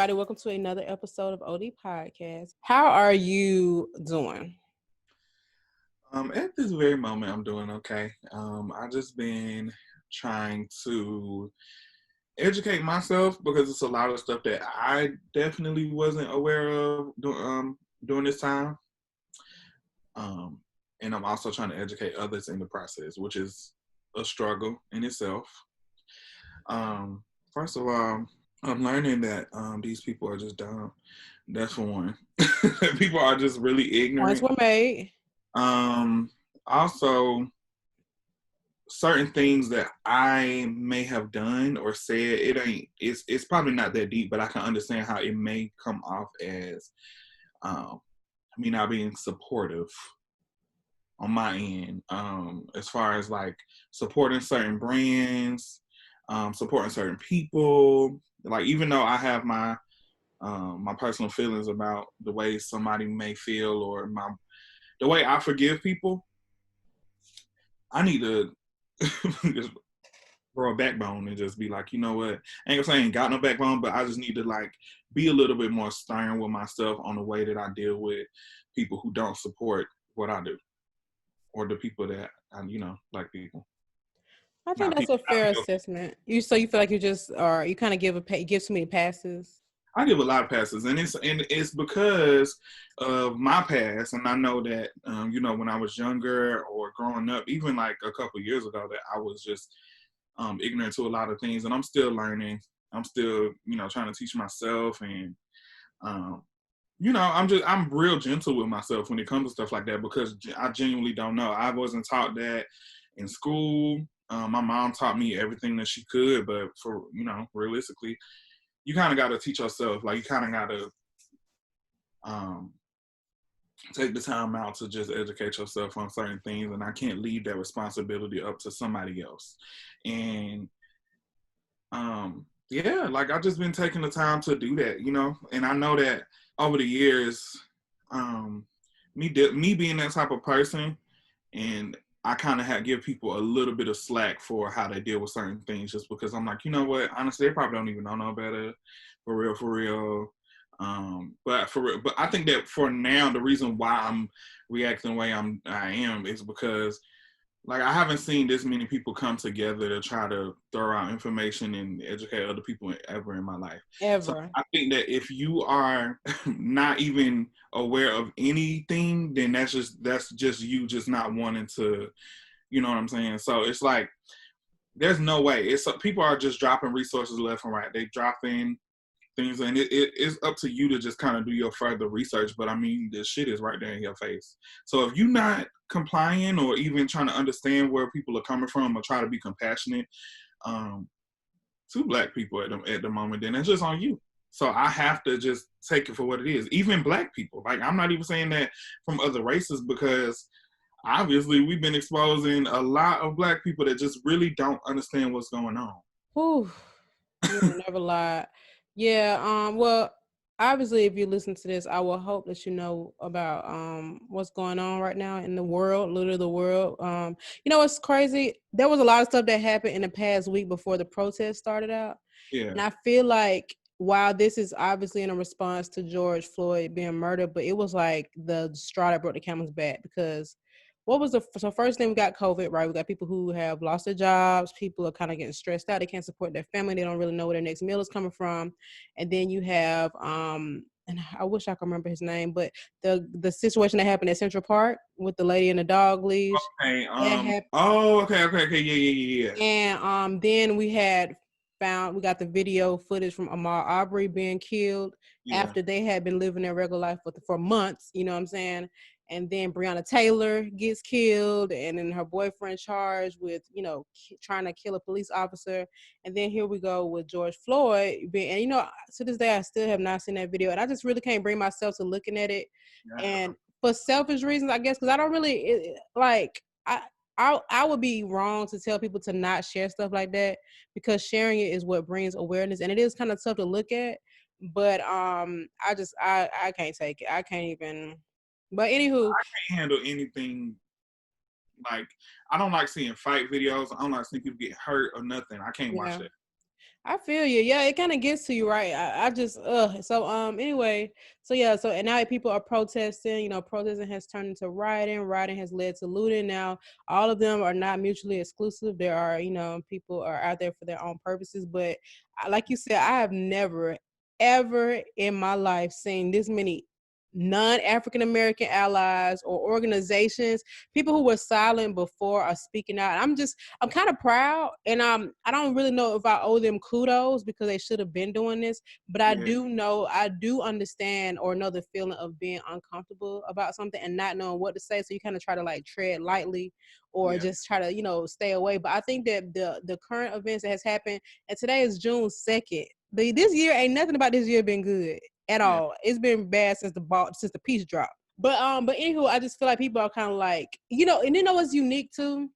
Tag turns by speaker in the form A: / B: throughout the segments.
A: everybody. Welcome to another episode of OD Podcast. How are you doing?
B: At this very moment, I'm doing okay. I just been trying to educate myself because it's a lot of stuff that I definitely wasn't aware of during this time. And I'm also trying to educate others in the process, which is a struggle in itself. First of all, I'm learning that these people are just dumb. That's for one. People are just really
A: Points
B: ignorant.
A: were made.
B: Also, certain things that I may have done or said, it's probably not that deep, but I can understand how it may come off as me not being supportive on my end, as far as like supporting certain brands, supporting certain people. Like, even though I have my personal feelings about the way somebody may feel or the way I forgive people, I need to just grow a backbone and just be like, you know what? I ain't gonna say I ain't got no backbone, but I just need to like be a little bit more stern with myself on the way that I deal with people who don't support what I do, or the people that like people.
A: I think that's a fair assessment. You feel like you just are you kind of give too many passes.
B: I give a lot of passes, and it's because of my past, and I know that when I was younger or growing up, even like a couple of years ago, that I was just ignorant to a lot of things, and I'm still learning. I'm still trying to teach myself, and I'm real gentle with myself when it comes to stuff like that because I genuinely don't know. I wasn't taught that in school. My mom taught me everything that she could, but for realistically, you kind of got to teach yourself. Like, you kind of got to take the time out to just educate yourself on certain things, and I can't leave that responsibility up to somebody else. And yeah, like, I've just been taking the time to do that, and I know that over the years, me being that type of person, and I kind of give people a little bit of slack for how they deal with certain things, just because I'm like, you know what? Honestly, they probably don't even know no better, for real. But I think that for now, the reason why I'm reacting the way I am is because, like, I haven't seen this many people come together to try to throw out information and educate other people ever in my life.
A: Ever.
B: So I think that if you are not even aware of anything, then that's just you just not wanting to, you know what I'm saying? So it's like, there's no way. People are just dropping resources left and right. They drop in things, and it's up to you to just kind of do your further research. But I mean, this shit is right there in your face. So if you're not complying or even trying to understand where people are coming from or try to be compassionate to Black people at the moment, then it's just on you. So I have to just take it for what it is. Even Black people. Like, I'm not even saying that from other races, because obviously we've been exposing a lot of Black people that just really don't understand what's going on.
A: Whew. You will never lie. Yeah, well, obviously, if you listen to this, I will hope that you know about what's going on right now in the world, literally the world. It's crazy. There was a lot of stuff that happened in the past week before the protest started out.
B: Yeah.
A: And I feel like, while this is obviously in a response to George Floyd being murdered, but it was like the straw that broke the camel's back, because so first thing, we got COVID, right? We got people who have lost their jobs. People are kind of getting stressed out. They can't support their family. They don't really know where their next meal is coming from. And then you have, and I wish I could remember his name, but the situation that happened at Central Park with the lady in the dog leash.
B: Okay. Okay. Yeah.
A: And then we got the video footage from Ahmaud Arbery being killed after they had been living their regular life for months. You know what I'm saying? And then Breeona Taylor gets killed, and then her boyfriend charged with, trying to kill a police officer. And then here we go with George Floyd. And, to this day, I still have not seen that video. And I just really can't bring myself to looking at it. Yeah. And for selfish reasons, I guess, because I don't really, I would be wrong to tell people to not share stuff like that, because sharing it is what brings awareness. And it is kind of tough to look at. But I can't take it. I can't even... But anywho,
B: I can't handle anything. Like, I don't like seeing fight videos. I don't like seeing people get hurt or nothing. I can't watch that.
A: I feel you. Yeah, it kind of gets to you, right? I just so anyway, so yeah, so and now people are protesting, protesting has turned into rioting, rioting has led to looting. Now all of them are not mutually exclusive. There are, people are out there for their own purposes, but like you said, I have never ever in my life seen this many non-African American allies or organizations, people who were silent before are speaking out. I'm kind of proud, and I don't really know if I owe them kudos because they should have been doing this, but I do understand or know the feeling of being uncomfortable about something and not knowing what to say. So you kind of try to like tread lightly or just try to, stay away. But I think that the current events that has happened, and today is June 2nd. This year ain't nothing about this year been good at all. It's been bad since the peace dropped. But anywho, I just feel like people are kind of like, and what's unique too.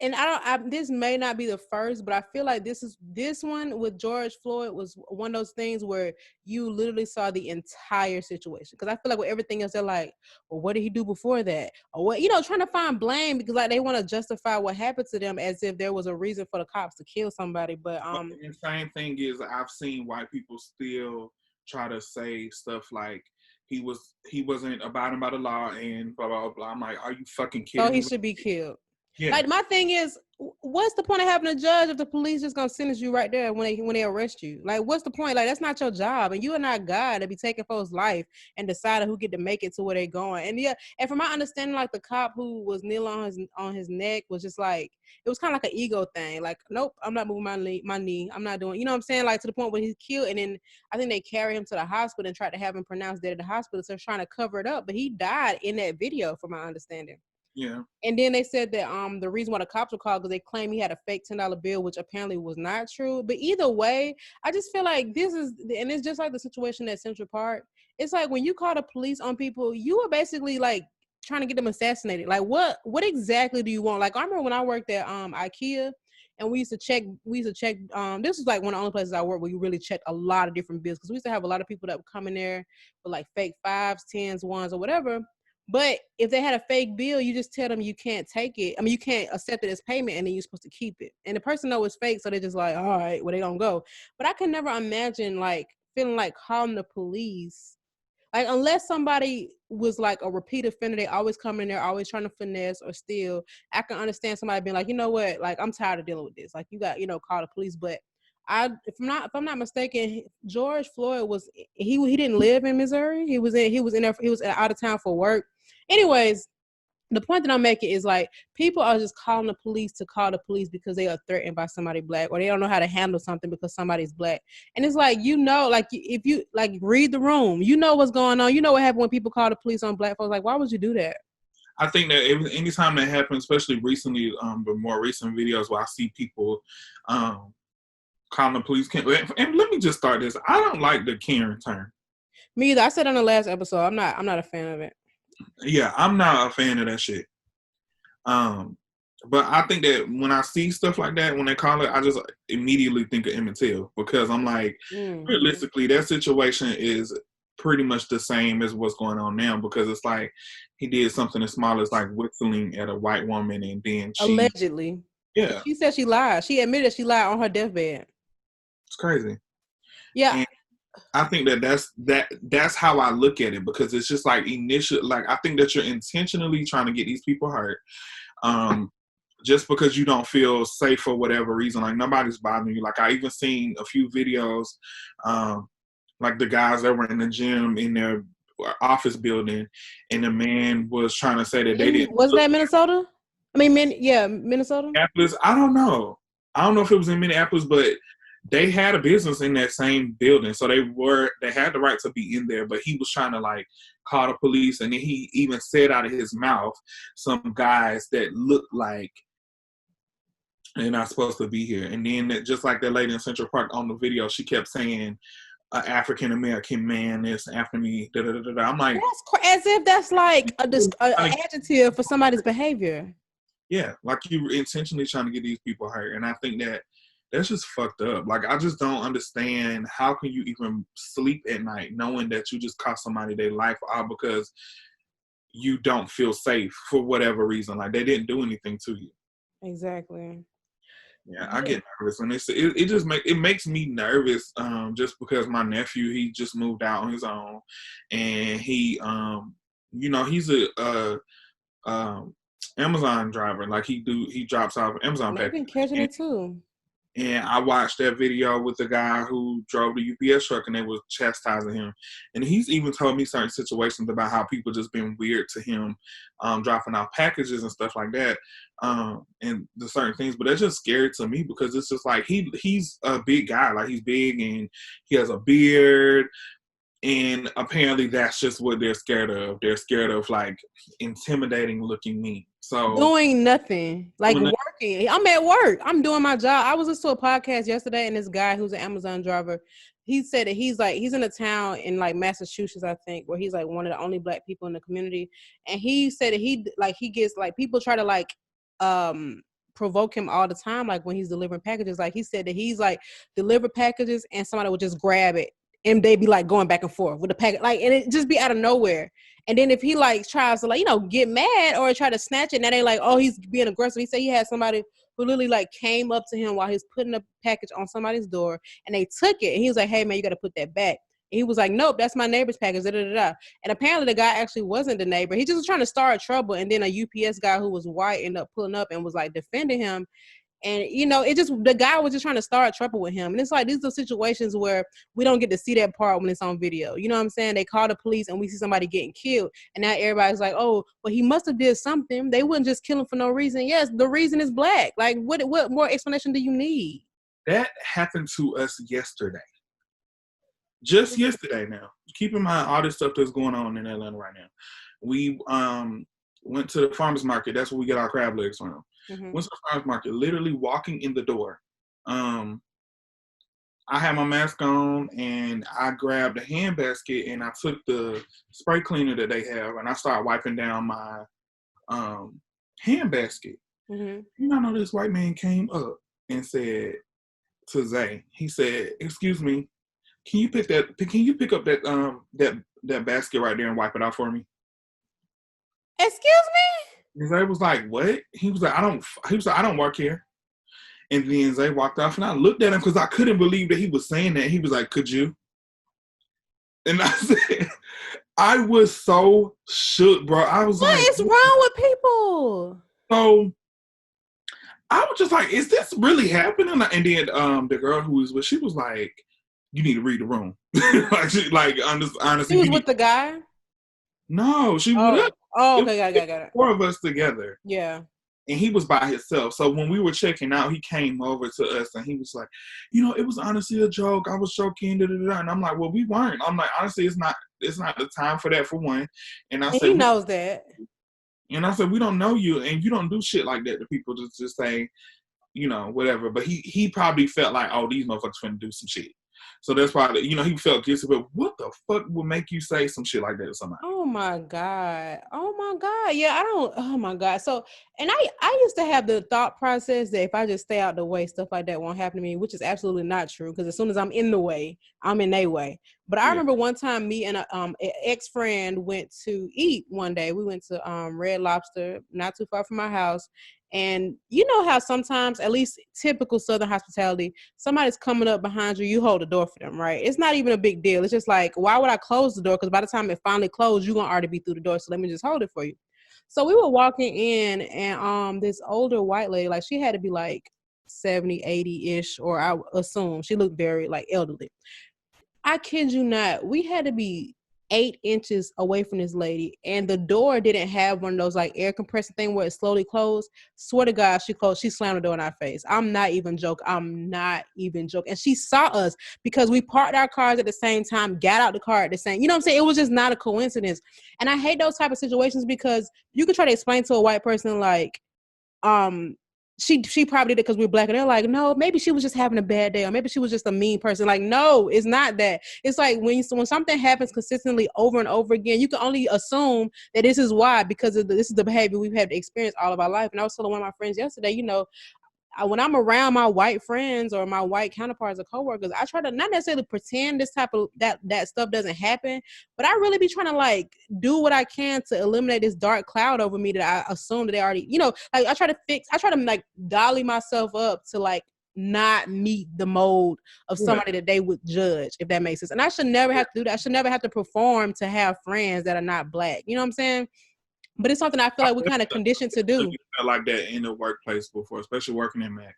A: And this may not be the first, but I feel like this one with George Floyd was one of those things where you literally saw the entire situation. Because I feel like with everything else, they're like, well, what did he do before that? Or what, trying to find blame because like they want to justify what happened to them as if there was a reason for the cops to kill somebody. But
B: the same thing is I've seen white people still try to say stuff like he wasn't abiding by the law and blah blah blah. I'm like, are you fucking kidding
A: so
B: me?
A: he should be killed.
B: Yeah.
A: Like my thing is, what's the point of having a judge if the police just gonna sentence you right there when they arrest you? Like, what's the point? Like, that's not your job, and you are not God to be taking folks' life and deciding who get to make it to where they going. And yeah, and from my understanding, like the cop who was kneeling on his neck was just like it was kind of like an ego thing. Like, nope, I'm not moving my knee. I'm not doing. You know what I'm saying? Like to the point where he's killed, and then I think they carry him to the hospital and tried to have him pronounced dead at the hospital. So they're trying to cover it up, but he died in that video, from my understanding.
B: Yeah.
A: And then they said that the reason why the cops were called because they claimed he had a fake $10 bill, which apparently was not true. But either way, I just feel like this is, and it's just like the situation at Central Park. It's like when you call the police on people, you are basically like trying to get them assassinated. Like what exactly do you want? Like I remember when I worked at IKEA. And we used to check, this was like one of the only places I worked where you really checked a lot of different bills. Because we used to have a lot of people that would come in there with like fake 5s, 10s, 1s, or whatever. But if they had a fake bill, you just tell them you can't take it. I mean, you can't accept it as payment, and then you're supposed to keep it. And the person knows it's fake, so they're just like, all right, well, they don't go. But I can never imagine like feeling like calling the police. Like unless somebody was like a repeat offender, they always come in there, always trying to finesse or steal. I can understand somebody being like, you know what, like I'm tired of dealing with this. Like you got, call the police. But if I'm not mistaken, George Floyd he didn't live in Missouri. He was out of town for work. Anyways, the point that I'm making is like people are just calling the police to call the police because they are threatened by somebody black or they don't know how to handle something because somebody's black. And it's like, like if you like read the room, you know what's going on. You know what happened when people call the police on black folks. Like, why would you do that?
B: I think that anytime that happens, especially recently, the more recent videos where I see people calling the police. And let me just start this. I don't like the Karen term.
A: Me either. I said on the last episode, I'm not a fan of it.
B: Yeah, I'm not a fan of that shit. But I think that when I see stuff like that, when they call it, I just immediately think of Emmett Till because I'm like, realistically, that situation is pretty much the same as what's going on now because it's like he did something as small as like whistling at a white woman and then
A: allegedly.
B: Yeah.
A: She said she lied. She admitted that she lied on her deathbed.
B: It's crazy.
A: Yeah.
B: And I think that's how I look at it because it's just like I think that you're intentionally trying to get these people hurt. Just because you don't feel safe for whatever reason, like nobody's bothering you. Like I even seen a few videos, like the guys that were in the gym in their office building, and the man was trying to say that they didn't.
A: Was that Minnesota? I mean, Minnesota.
B: Minneapolis. I don't know if it was in Minneapolis, but they had a business in that same building, so they had the right to be in there. But he was trying to like call the police, and then he even said out of his mouth some guys that looked like they're not supposed to be here. And then just like that lady in Central Park on the video, she kept saying, "An African American man is after me." Da, da, da, da. I'm like,
A: that's as if that's like an adjective for somebody's behavior.
B: Yeah, like you were intentionally trying to get these people hurt, and I think that's just fucked up. Like I just don't understand how can you even sleep at night knowing that you just cost somebody their life all because you don't feel safe for whatever reason. Like they didn't do anything to you.
A: Exactly.
B: Yeah, I get nervous when it just makes me nervous. Just because my nephew, he just moved out on his own, and he he's a Amazon driver. Like he drops off Amazon
A: They've
B: packages.
A: been catching it too.
B: And I watched that video with the guy who drove the UPS truck, and they was chastising him. And he's even told me certain situations about how people just been weird to him, dropping off packages and stuff like that, and the certain things. But that's just scary to me because it's just like he's a big guy, like he's big and he has a beard. And apparently that's just what they're scared of. They're scared of like intimidating looking me. So
A: doing nothing, like working. I'm at work. I'm doing my job. I was listening to a podcast yesterday, and this guy who's an Amazon driver, he said that he's in a town in like Massachusetts, I think, where he's like one of the only Black people in the community. And he said that he gets like people try to like provoke him all the time, like when he's delivering packages. Like he said that he's like deliver packages and somebody would just grab it and they be like going back and forth with the packet, like, and it just be out of nowhere. And then if he like tries to like, get mad or try to snatch it, now they like, oh, he's being aggressive. He said he had somebody who literally like came up to him while he was putting a package on somebody's door, and they took it. And he was like, hey man, you got to put that back. And he was like, nope, that's my neighbor's package. Da, da, da, da. And apparently the guy actually wasn't the neighbor. He just was trying to start trouble. And then a UPS guy who was white ended up pulling up and was like defending him. And, the guy was just trying to start trouble with him. And it's like, these are situations where we don't get to see that part when it's on video. You know what I'm saying? They call the police and we see somebody getting killed. And now everybody's like, oh, well, he must have did something. They wouldn't just kill him for no reason. Yes, the reason is Black. Like, what more explanation do you need?
B: That happened to us yesterday. Just yesterday now. Keep in mind all this stuff that's going on in Atlanta right now. We went to the farmer's market. That's where we get our crab legs from. Mm-hmm. Went to the farmer's market, literally walking in the door. I had my mask on and I grabbed a hand basket and I took the spray cleaner that they have and I started wiping down my hand basket. Mm-hmm. I know this white man came up and said to Zay, he said, excuse me, can you pick up that basket right there and wipe it out for me?
A: Excuse me?
B: And Zay was like, what? He was like, I don't work here. And then Zay walked off and I looked at him because I couldn't believe that he was saying that. He was like, could you? And I said, I was so shook, bro. I was
A: what is wrong with people?
B: So I was just like, is this really happening? And then the girl who was with, she was like, you need to read the room. Honestly.
A: She was with the guy?
B: No, she was.
A: Oh, okay, got it.
B: 4 of us together.
A: Yeah.
B: And he was by himself. So when we were checking out, he came over to us and he was like, it was honestly a joke. I was joking. Da, da, da. And I'm like, well, we weren't. I'm like, honestly, it's not the time for that, for one. And I said,
A: he knows that.
B: And I said, we don't know you and you don't do shit like that to people to just say, whatever. But he probably felt like, oh, these motherfuckers finna do some shit. So that's why, he felt guilty. But what the fuck would make you say some shit like that to somebody?
A: Oh my God. Yeah, oh my God. So, and I used to have the thought process that if I just stay out the way, stuff like that won't happen to me, which is absolutely not true. Because as soon as I'm in the way, I'm in their way. But I remember one time me and an ex-friend went to eat one day. We went to Red Lobster, not too far from my house. And you know how sometimes, at least typical Southern hospitality, somebody's coming up behind you, you hold the door for them, right? It's not even a big deal. It's just like, why would I close the door? Because by the time it finally closed, you're going to already be through the door. So let me just hold it for you. So we were walking in and this older white lady, like she had to be like 70, 80-ish, or I assume she looked very like elderly. I kid you not, we had to be 8 inches away from this lady, and the door didn't have one of those like air compressor thing where it slowly closed. Swear to God, she slammed the door in our face. I'm not even joking. And she saw us because we parked our cars at the same time, got out the car at the same, you know what I'm saying? It was just not a coincidence. And I hate those type of situations because you can try to explain to a white person like, she probably did it because we're Black, and they're like, no, maybe she was just having a bad day, or maybe she was just a mean person. Like, no, it's not that. It's like when something happens consistently over and over again, you can only assume that this is why, because this is the behavior we've had to experience all of our life. And I was telling one of my friends yesterday, when I'm around my white friends or my white counterparts or coworkers, I try to not necessarily pretend this type of that stuff doesn't happen, but I really be trying to like do what I can to eliminate this dark cloud over me that I assume that they already, like I try to like dolly myself up to like not meet the mold of somebody that they would judge, if that makes sense. And I should never have to do that. I should never have to perform to have friends that are not Black. You know what I'm saying? But it's something I feel like we're kind of conditioned to do.
B: Like that in the workplace before, especially working in Mac.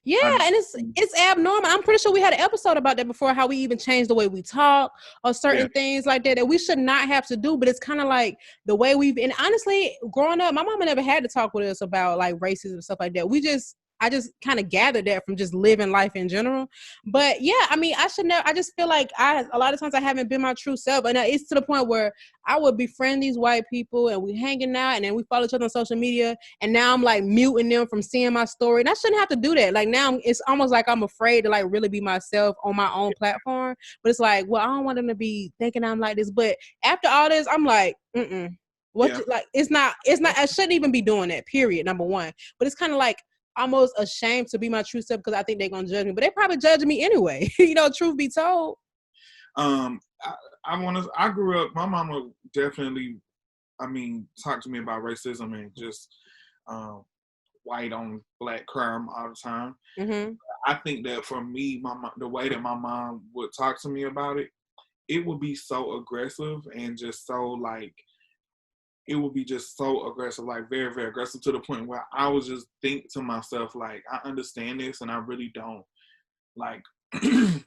A: Yeah, and it's abnormal. I'm pretty sure we had an episode about that before, how we even changed the way we talk or certain things like that we should not have to do. But it's kind of like the way and honestly, growing up, my mama never had to talk with us about like racism and stuff like that. I just kind of gathered that from just living life in general. But yeah, I mean, I just feel like a lot of times I haven't been my true self. And it's to the point where I would befriend these white people and we hanging out and then we follow each other on social media. And now I'm like muting them from seeing my story. And I shouldn't have to do that. Like now it's almost like I'm afraid to like really be myself on my own platform. But it's like, well, I don't want them to be thinking I'm like this. But after all this, I'm like, like, it's not, I shouldn't even be doing that, period, number one. But it's kind of like, almost ashamed to be my true self because I think they're gonna judge me, but they probably judge me anyway. Truth be told.
B: I grew up. My mama definitely, talked to me about racism and just white on Black crime all the time.
A: Mm-hmm.
B: I think that for me, the way that my mom would talk to me about it, it would be so aggressive and just so like. It would be just so aggressive, like very, very aggressive, to the point where I would just think to myself, like, I understand this and I really don't, like,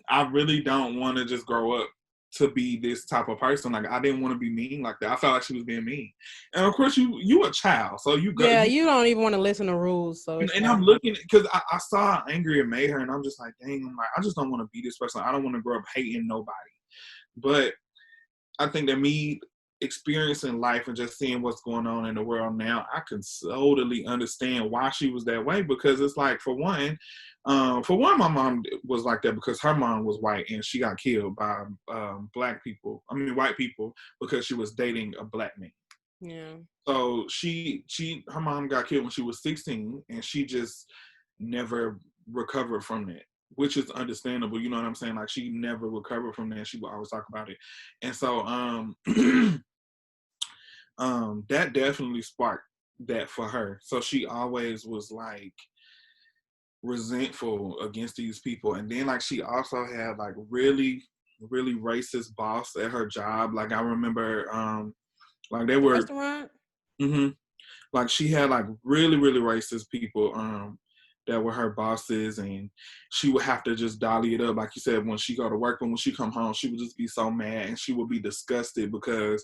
B: I really don't want to just grow up to be this type of person. Like, I didn't want to be mean like that. I felt like she was being mean. And of course, you a child, so you go.
A: Yeah, you don't even want to listen to rules. So
B: and I'm looking, because I saw how angry it made her, and I'm just like, dang, I'm like, I just don't want to be this person. I don't want to grow up hating nobody. But I think that me experiencing life and just seeing what's going on in the world now, I can totally understand why she was that way, because it's like, for one, my mom was like that because her mom was white and she got killed by white people, because she was dating a Black man.
A: Yeah.
B: So her mom got killed when she was 16, and she just never recovered from that, which is understandable. You know what I'm saying? Like, she never recovered from that. She would always talk about it. And so, that definitely sparked that for her. So she always was like resentful against these people. And then like she also had like really, really racist boss at her job. Like I remember, like they were,
A: restaurant.
B: Mm-hmm. Like she had like really, really racist people, that were her bosses, and she would have to just dolly it up, like you said, when she go to work. But when she come home, she would just be so mad, and she would be disgusted because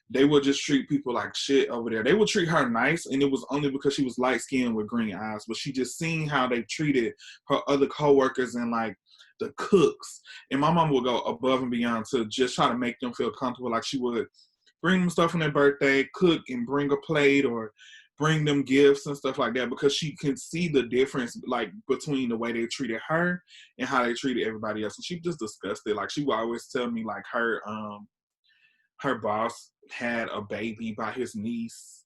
B: they would just treat people like shit over there. They would treat her nice, and it was only because she was light-skinned with green eyes. But she just seen how they treated her other coworkers and like the cooks. And my mom would go above and beyond to just try to make them feel comfortable. Like she would bring them stuff on their birthday, cook and bring a plate, or bring them gifts and stuff like that, because she can see the difference like between the way they treated her and how they treated everybody else. And she just discussed it. Like she would always tell me like her boss had a baby by his niece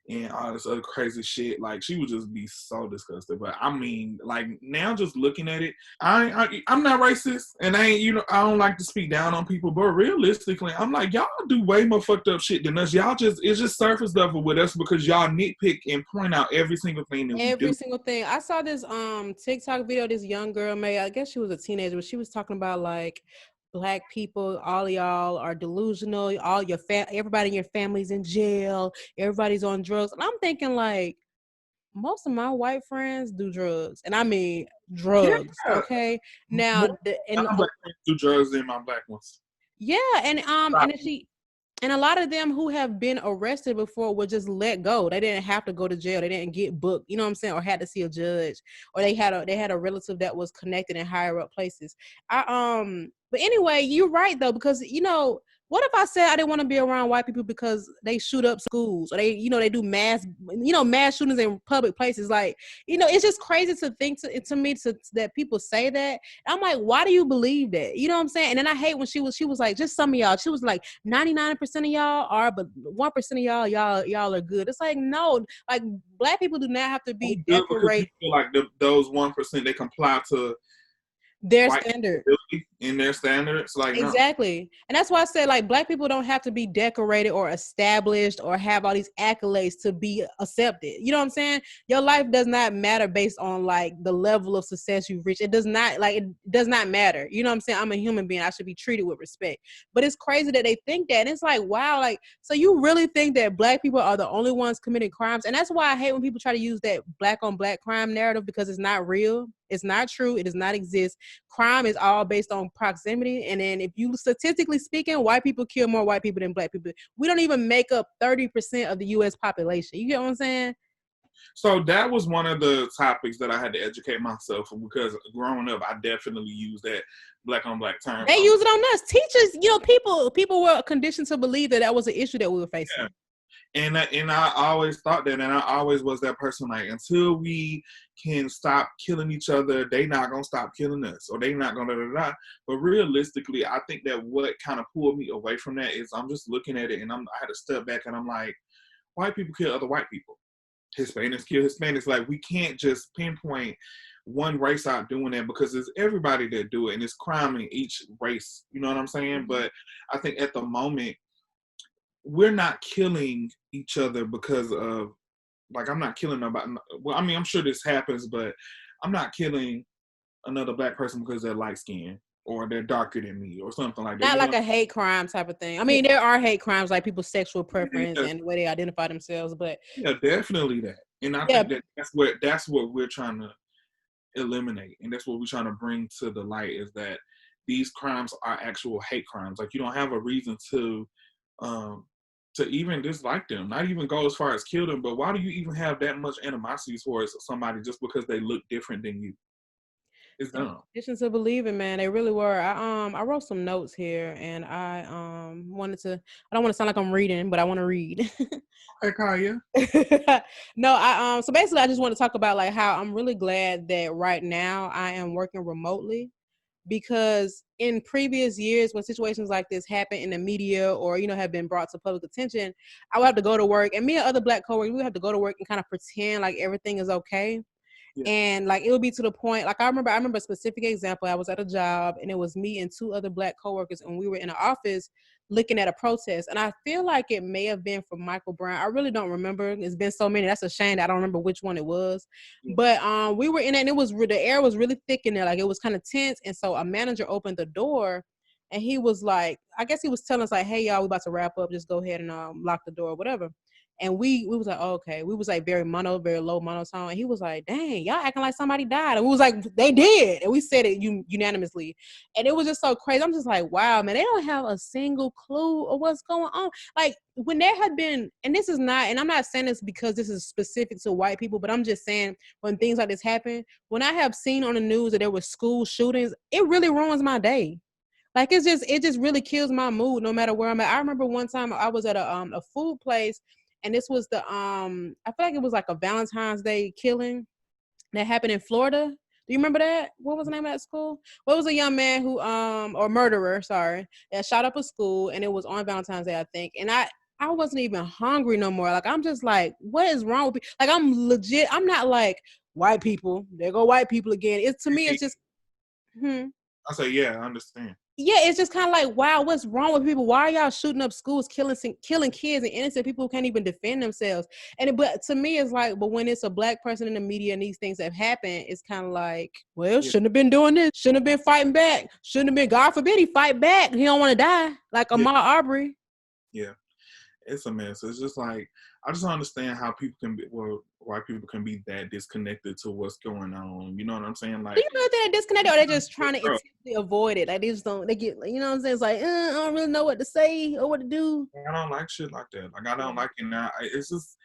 B: and all this other crazy shit. Like she would just be so disgusted. But I mean, like now just looking at it, I'm not racist, and I don't like to speak down on people, but realistically, I'm like, y'all do way more fucked up shit than us. It's just surface level with us because y'all nitpick and point out every single thing that we do.
A: Every single thing. I saw this TikTok video this young girl made. I guess she was a teenager, but she was talking about like Black people, all of y'all are delusional. All your everybody in your family's in jail. Everybody's on drugs. And I'm thinking like, most of my white friends do drugs, and I mean drugs. Yeah. Okay, now
B: my Black friends do drugs than my Black ones.
A: Yeah, and a lot of them who have been arrested before were just let go. They didn't have to go to jail. They didn't get booked. You know what I'm saying? Or had to see a judge, or they had a relative that was connected in higher up places. But anyway, you're right though, because What if I said I didn't want to be around white people because they shoot up schools or they do mass shootings in public places? Like, it's just crazy to think to me that people say that. I'm like, why do you believe that? You know what I'm saying? And then I hate when she was like, just some of y'all. She was like, 99% of y'all are, but 1% of y'all are good. It's like, no, like black people do not have to be
B: because you
A: decorated.
B: feel like those 1% they comply to
A: Their
B: white
A: standard.
B: in their standards. Like, no.
A: Exactly. And that's why I said, like, black people don't have to be decorated or established or have all these accolades to be accepted. You know what I'm saying? Your life does not matter based on like the level of success you've reached. It does not matter. You know what I'm saying? I'm a human being. I should be treated with respect. But it's crazy that they think that. And it's like, wow, like, so you really think that black people are the only ones committing crimes? And that's why I hate when people try to use that black on black crime narrative, because it's not real. It's not true. It does not exist. Crime is all based on proximity. And then if you statistically speaking, white people kill more white people than black people. We don't even make up 30% of the US population. You get what I'm saying?
B: So that was one of the topics that I had to educate myself on, because growing up, I definitely used that black on black term.
A: They use it on us. Teachers, people were conditioned to believe that was an issue that we were facing.
B: Yeah. And I always thought that, and I always was that person, like, until we can stop killing each other, they not going to stop killing us, or they not going to da-da-da. But realistically, I think that what kind of pulled me away from that is I'm just looking at it, and I had to step back, and I'm like, white people kill other white people. Hispanics kill Hispanics. Like, we can't just pinpoint one race out doing that, because it's everybody that do it, and it's crime in each race. You know what I'm saying? Mm-hmm. But I think at the moment, we're not killing each other because of, like, I'm not killing nobody. Well, I mean, I'm sure this happens, but I'm not killing another black person because they're light skinned or they're darker than me or something like that.
A: Not like a hate crime type of thing. I mean, there are hate crimes like people's sexual preference and the way they identify themselves, but
B: yeah, definitely that. And I think that's what we're trying to eliminate, and that's what we're trying to bring to the light, is that these crimes are actual hate crimes. Like, you don't have a reason to even dislike them, not even go as far as kill them, but why do you even have that much animosity towards somebody just because they look different than you? It's dumb.
A: Conditions to believing, man. They really were. I wrote some notes here, and I wanted to. I don't want to sound like I'm reading, but I want to read.
B: Okay, Kaya.
A: No, so basically I just want to talk about like how I'm really glad that right now I am working remotely, because in previous years when situations like this happen in the media or have been brought to public attention, I would have to go to work, and me and other black coworkers, we would have to go to work and kind of pretend like everything is okay. Yeah. And like it would be to the point, like I remember a specific example. I was at a job, and it was me and two other black coworkers, and we were in an office looking at a protest. And I feel like it may have been for Michael Brown. I really don't remember. It's been so many. That's a shame that I don't remember which one it was. Yeah. But we were in it, and the air was really thick in there. Like, it was kind of tense. And so a manager opened the door, and he was like, I guess he was telling us like, hey y'all, we about to wrap up. Just go ahead and lock the door or whatever. And we was like, oh, okay. We was like very low monotone. And he was like, dang, y'all acting like somebody died. And we was like, they did. And we said it unanimously. And it was just so crazy. I'm just like, wow, man, they don't have a single clue of what's going on. Like, when there had been, and this is not, and I'm not saying this because this is specific to white people, but I'm just saying when things like this happen, when I have seen on the news that there were school shootings, it really ruins my day. Like, it just really kills my mood no matter where I'm at. I remember one time I was at a food place, and this was I feel like it was like a Valentine's Day killing that happened in Florida. Do you remember that? What was the name of that school? Well, it was a young man who or murderer, sorry, that shot up a school, and it was on Valentine's Day, I think. And I wasn't even hungry no more. Like, I'm just like, what is wrong with me? Like, I'm not like, white people, there go white people again. To me, it's just
B: I say, yeah, I understand.
A: Yeah, it's just kind of like, wow, what's wrong with people? Why are y'all shooting up schools, killing kids and innocent people who can't even defend themselves? But to me, it's like, but when it's a black person in the media and these things have happened, it's kind of like, well, shouldn't have been doing this, shouldn't have been fighting back, shouldn't have been, God forbid he fight back, he don't want to die, like Ahmaud Arbery.
B: Yeah, it's a mess. It's just like, I just don't understand how people can be, white people can be that disconnected to what's going on. You know what I'm saying? Like,
A: do you know if they're disconnected or they're just trying to intentionally avoid it? Like, they just don't, they get, you know what I'm saying? It's like, I don't really know what to say or what to do.
B: I don't like shit like that. Like, I don't like it now. It's just,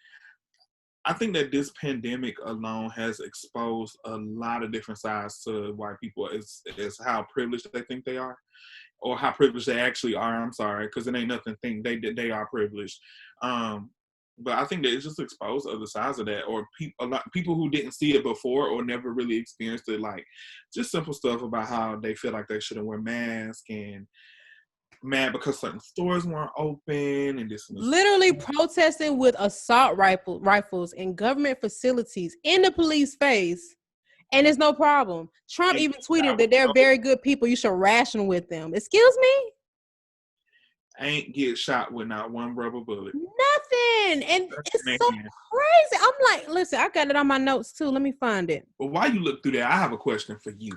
B: I think that this pandemic alone has exposed a lot of different sides to white people as how privileged they think they are. or how privileged they actually are. I'm sorry, because it ain't nothing. Think they are privileged. But I think that it just exposed other sides of that, or people who didn't see it before or never really experienced it, like just simple stuff about how they feel like they shouldn't wear masks and mad because certain stores weren't open and this and this.
A: Literally protesting with assault rifles in government facilities in the police face, and it's no problem. Trump even tweeted that they're very good people. You should ration with them. Excuse me?
B: Ain't get shot with not one rubber bullet.
A: Nothing. And it's so crazy. I'm like, listen, I got it on my notes too. Let me find it.
B: But while you look through that, I have a question for you.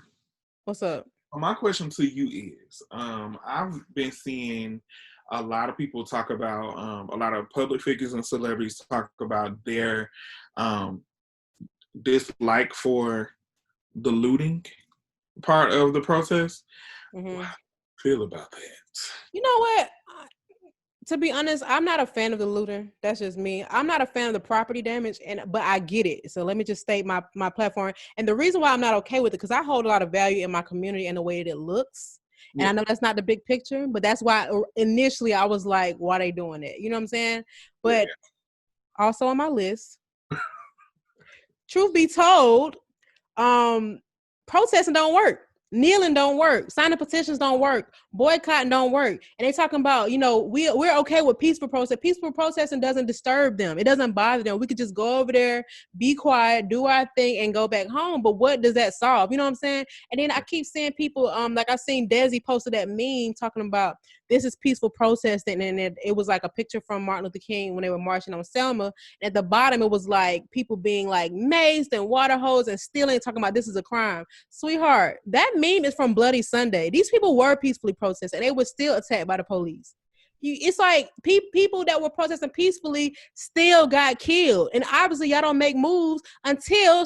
A: What's up?
B: My question to you is, I've been seeing a lot of people talk about, a lot of public figures and celebrities talk about their dislike for the looting part of the protest.
A: Mm-hmm.
B: How do you feel about that?
A: You know what? To be honest, I'm not a fan of the looting. That's just me. I'm not a fan of the property damage, but I get it. So let me just state my platform. And the reason why I'm not okay with it, because I hold a lot of value in my community and the way that it looks. And I know that's not the big picture, but that's why initially I was like, why are they doing it? You know what I'm saying? But also on my list, truth be told, protesting don't work. Kneeling don't work. Signing petitions don't work. Boycotting don't work. And they talking about, we're okay with peaceful protest. Peaceful protesting doesn't disturb them. It doesn't bother them. We could just go over there, be quiet, do our thing, and go back home. But what does that solve? You know what I'm saying? And then I keep seeing people, like I seen Desi posted that meme talking about this is peaceful protesting, and it was like a picture from Martin Luther King when they were marching on Selma. And at the bottom, it was like people being like maced and water hose and stealing, talking about this is a crime. Sweetheart, that meme is from Bloody Sunday. These people were peacefully protesting, and they were still attacked by the police. It's like people that were protesting peacefully still got killed, and obviously y'all don't make moves until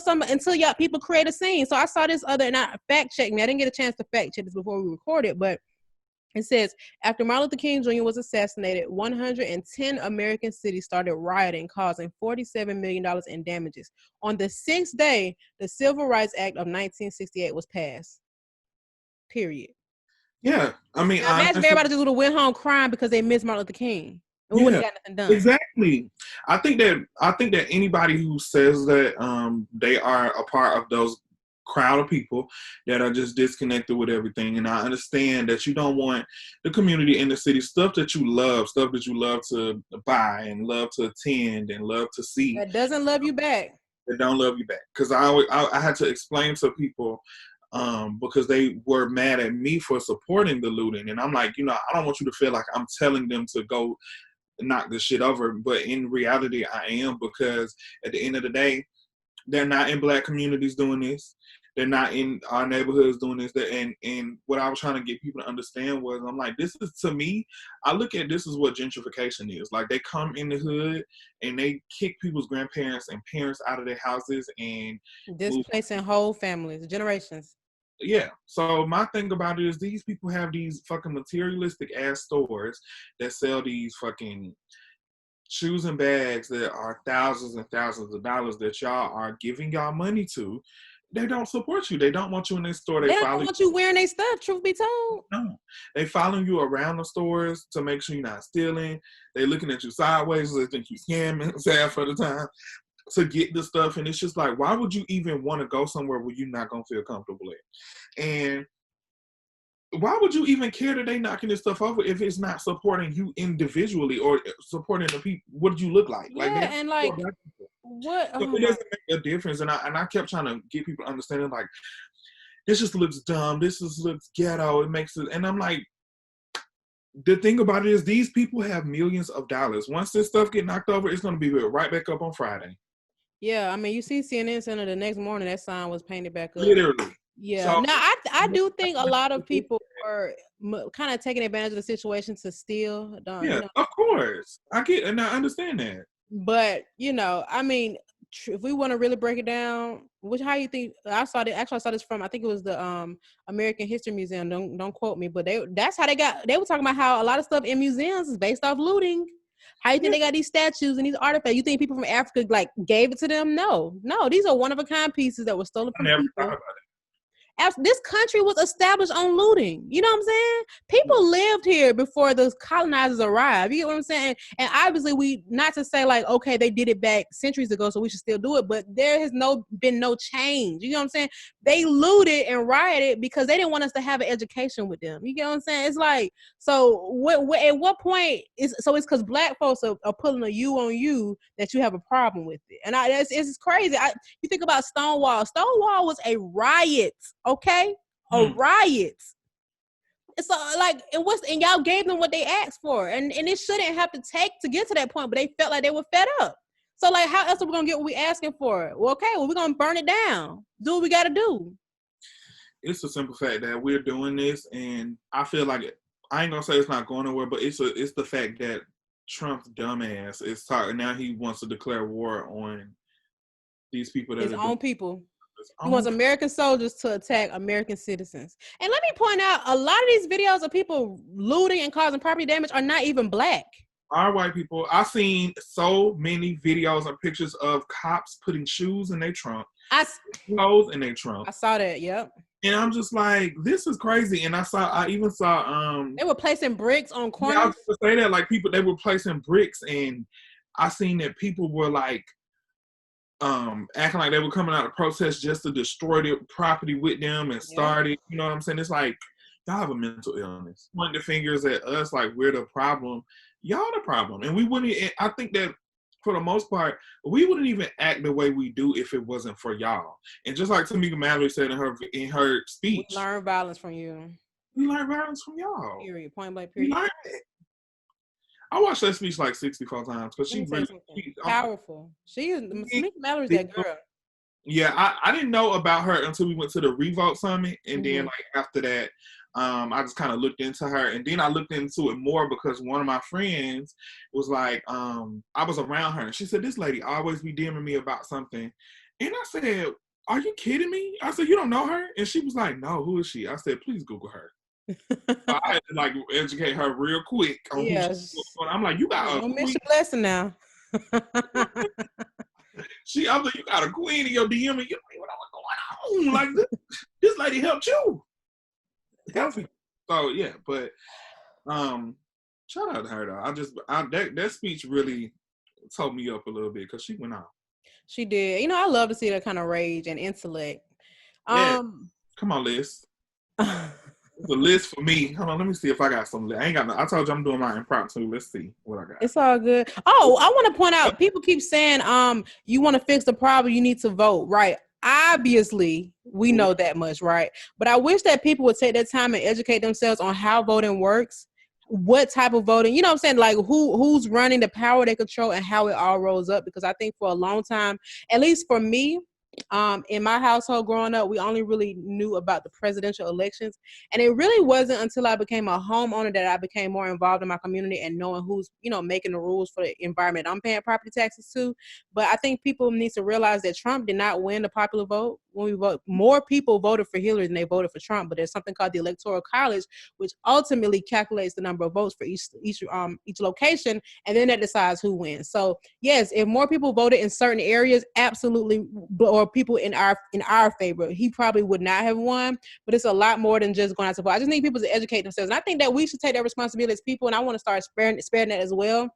A: y'all people create a scene. So I saw this other, and I fact checked me. I didn't get a chance to fact check this before we recorded, but it says, after Martin Luther King Jr. was assassinated, 110 American cities started rioting, causing $47 million in damages. On the sixth day, the Civil Rights Act of 1968 was passed. Period.
B: Yeah, I mean,
A: now, imagine everybody just would have went home crying because they missed Martin Luther King. And we wouldn't have got nothing done.
B: Exactly. I think that anybody who says that they are a part of those crowd of people that are just disconnected with everything, and I understand that you don't want the community in the city, stuff that you love to buy and love to attend and love to see,
A: that doesn't love you back.
B: They don't love you back. Because I had to explain to people because they were mad at me for supporting the looting, and I'm like, I don't want you to feel like I'm telling them to go knock this shit over, but in reality I am, because at the end of the day, they're not in black communities doing this. They're not in our neighborhoods doing this. And what I was trying to get people to understand was, I'm like, this is, to me, I look at this as what gentrification is. Like, they come in the hood and they kick people's grandparents and parents out of their houses and
A: displacing whole families, generations.
B: Yeah. So my thing about it is, these people have these fucking materialistic ass stores that sell these fucking shoes and bags that are thousands and thousands of dollars that y'all are giving y'all money to. They don't support you. They don't want you in their store.
A: They don't want you wearing their stuff, truth be told.
B: No. They following you around the stores to make sure you're not stealing. They looking at you sideways so they think you scamming half of the time to get the stuff. And it's just like, why would you even want to go somewhere where you're not going to feel comfortable at? And why would you even care that they knocking this stuff over if it's not supporting you individually or supporting the people? What do you look like?
A: Yeah,
B: like,
A: and like, what?
B: So it doesn't make a difference. And I kept trying to get people understanding, like, this just looks dumb. This just looks ghetto. It makes it. And I'm like, the thing about it is, these people have millions of dollars. Once this stuff get knocked over, it's going to be right back up on Friday.
A: Yeah, I mean, you see CNN Center the next morning, that sign was painted back up.
B: Literally.
A: Yeah. So, now, I do think a lot of people are kind of taking advantage of the situation to steal.
B: Of course. I get and I understand that.
A: But, I mean, if we want to really break it down, how you think, I saw this from, I think it was the American History Museum. Don't quote me, but they were talking about how a lot of stuff in museums is based off looting. How you think they got these statues and these artifacts? You think people from Africa gave it to them? No, these are one of a kind pieces that were stolen from people. Thought about it. This country was established on looting. You know what I'm saying? People lived here before the colonizers arrived. You get what I'm saying? And obviously, we not to say like, okay, they did it back centuries ago, so we should still do it. But there has been no change. You know what I'm saying? They looted and rioted because they didn't want us to have an education with them. You get what I'm saying? It's like, so at what point is it's because Black folks are pulling a you on you that you have a problem with it. And it's crazy. You think about Stonewall. Stonewall was a riot. Okay, a riot. It's and y'all gave them what they asked for, and it shouldn't have to take to get to that point, but they felt like they were fed up. So like, how else are we gonna get what we asking for? Well, okay, we're gonna burn it down. Do what we gotta do.
B: It's a simple fact that we're doing this, and I feel like I ain't gonna say it's not going nowhere, but it's the fact that Trump's dumbass is talking now. He wants to declare war on these people that
A: his own people. He wants American soldiers to attack American citizens. And let me point out, a lot of these videos of people looting and causing property damage are not even Black.
B: Our white people. I've seen so many videos and pictures of cops putting shoes in their trunk, clothes in their trunk.
A: I saw that. Yep.
B: And I'm just like, this is crazy. And I even saw
A: they were placing bricks on corners.
B: Yeah, I was gonna say that, like, people, they were placing bricks, and I seen that people were like acting like they were coming out of protest just to destroy their property with them and start it. You know what I'm saying? It's like, y'all have a mental illness. Pointing the fingers at us like we're the problem. Y'all the problem. And we wouldn't, I think that for the most part, we wouldn't even act the way we do if it wasn't for y'all. And just like Tamika Mallory said in her speech,
A: we learn violence from you.
B: We learn violence from y'all.
A: Period. Point blank. Period.
B: I watched that speech like 64 times because she's really
A: powerful. Tamika Mallory's that girl.
B: Yeah, I didn't know about her until we went to the Revolt Summit, and then like after that, I just kind of looked into her, and then I looked into it more because one of my friends was like, I was around her, and she said, this lady always be DMing me about something, and I said, are you kidding me? I said, you don't know her? And she was like, no, who is she? I said, please Google her. I had to like educate her real quick on who I'm like, you got
A: don't miss your lesson now.
B: I'm like, you got a queen in your DM, and you know what's going on. Like, this lady helped you. So yeah, but shout out to her though. That speech really told me up a little bit because she went out.
A: She did. You know, I love to see that kind of rage and intellect.
B: Come on, Liz. It's a list for me. Hold on, let me see if I got some. I ain't got no. I told you I'm doing my impromptu. Let's see what I got.
A: It's all good. Oh, I want to point out, people keep saying, you want to fix the problem, you need to vote, right? Obviously, we know that much, right? But I wish that people would take their time and educate themselves on how voting works, what type of voting, you know what I'm saying? Like who's running, the power they control, and how it all rolls up. Because I think for a long time, at least for me, in my household growing up, we only really knew about the presidential elections, and it really wasn't until I became a homeowner that I became more involved in my community and knowing who's, you know, making the rules for the environment I'm paying property taxes to. But I think people need to realize that Trump did not win the popular vote. When we vote, more people voted for Hillary than they voted for Trump. But there's something called the Electoral College, which ultimately calculates the number of votes for each location, and then that decides who wins. So yes, if more people voted in certain areas, absolutely, or people in our favor, he probably would not have won. But it's a lot more than just going out to vote. I just need people to educate themselves, and I think that we should take that responsibility as people. And I want to start sparing that as well.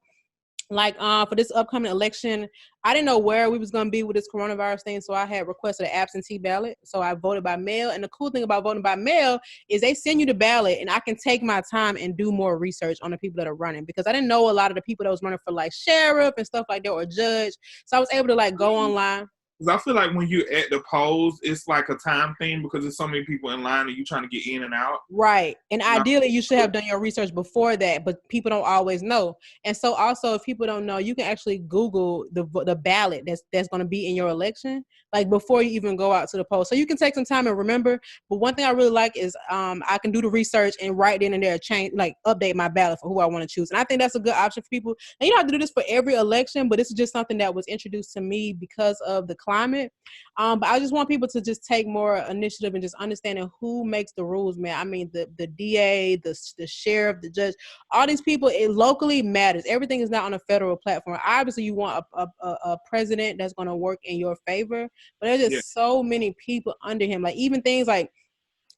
A: Like for this upcoming election, I didn't know where we was going to be with this coronavirus thing, so I had requested an absentee ballot. So I voted by mail, and the cool thing about voting by mail is they send you the ballot, and I can take my time and do more research on the people that are running, because I didn't know a lot of the people that was running for like sheriff and stuff like that, or judge. So I was able to like go online.
B: Because I feel like when you're at the polls, it's like a time thing because there's so many people in line and you trying to get in and out.
A: Right. And ideally, you should have done your research before that, but people don't always know. And so also, if people don't know, you can actually Google the ballot that's going to be in your election, like before you even go out to the poll. So you can take some time and remember. But one thing I really like is I can do the research and right then and there update my ballot for who I want to choose. And I think that's a good option for people. And you don't have to do this for every election, but this is just something that was introduced to me because of the climate. But I just want people to just take more initiative and just understanding who makes the rules, man. I mean, the DA, the sheriff, the judge, all these people, it locally matters. Everything is not on a federal platform. Obviously, you want a president that's going to work in your favor, but there's just so many people under him. Like even things like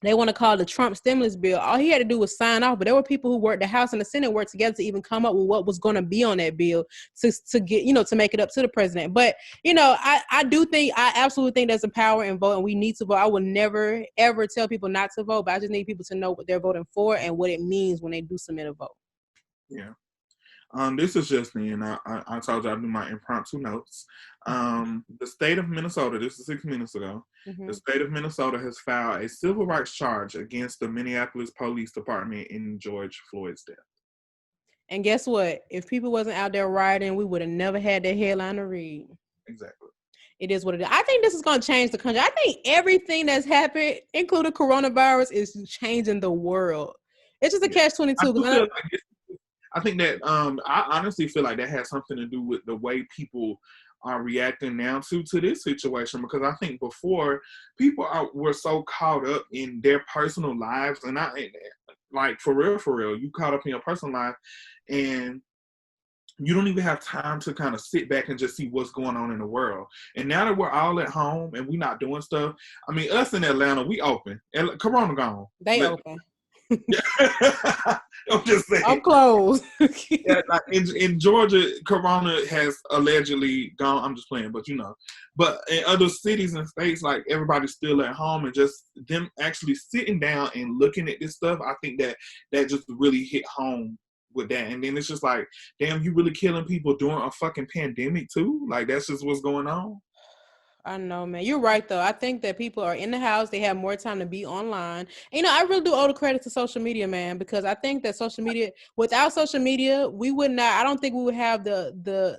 A: They want to call the Trump stimulus bill. All he had to do was sign off, but there were people who worked, the House and the Senate worked together to even come up with what was going to be on that bill to get, to make it up to the president. But, I absolutely think there's a power in voting. We need to vote. I will never, ever tell people not to vote, but I just need people to know what they're voting for and what it means when they do submit a vote.
B: Yeah. This is just me, and I told you I do my impromptu notes. The state of Minnesota, this is 6 minutes ago, the state of Minnesota has filed a civil rights charge against the Minneapolis Police Department in George Floyd's death.
A: And guess what? If people wasn't out there rioting, we would have never had that headline to read.
B: Exactly.
A: It is what it is. I think this is going to change the country. I think everything that's happened, including coronavirus, is changing the world. It's just a catch-22.
B: I think that I honestly feel like that has something to do with the way people are reacting now to this situation, because I think before people were so caught up in their personal lives, and like for real, you caught up in your personal life and you don't even have time to kind of sit back and just see what's going on in the world. And now that we're all at home and we're not doing stuff, I mean, us in Atlanta, we open. And Corona gone.
A: They open.
B: I'm just saying.
A: I'm closed.
B: Yeah, like in Georgia, Corona has allegedly gone. I'm just playing, but But in other cities and states, like everybody's still at home, and just them actually sitting down and looking at this stuff, I think that just really hit home with that. And then it's just like, damn, you really killing people during a fucking pandemic too? Like, that's just what's going on.
A: I know, man. You're right, though. I think that people are in the house. They have more time to be online. And, I really do owe the credit to social media, man, because I think that without social media, we would not, I don't think we would have the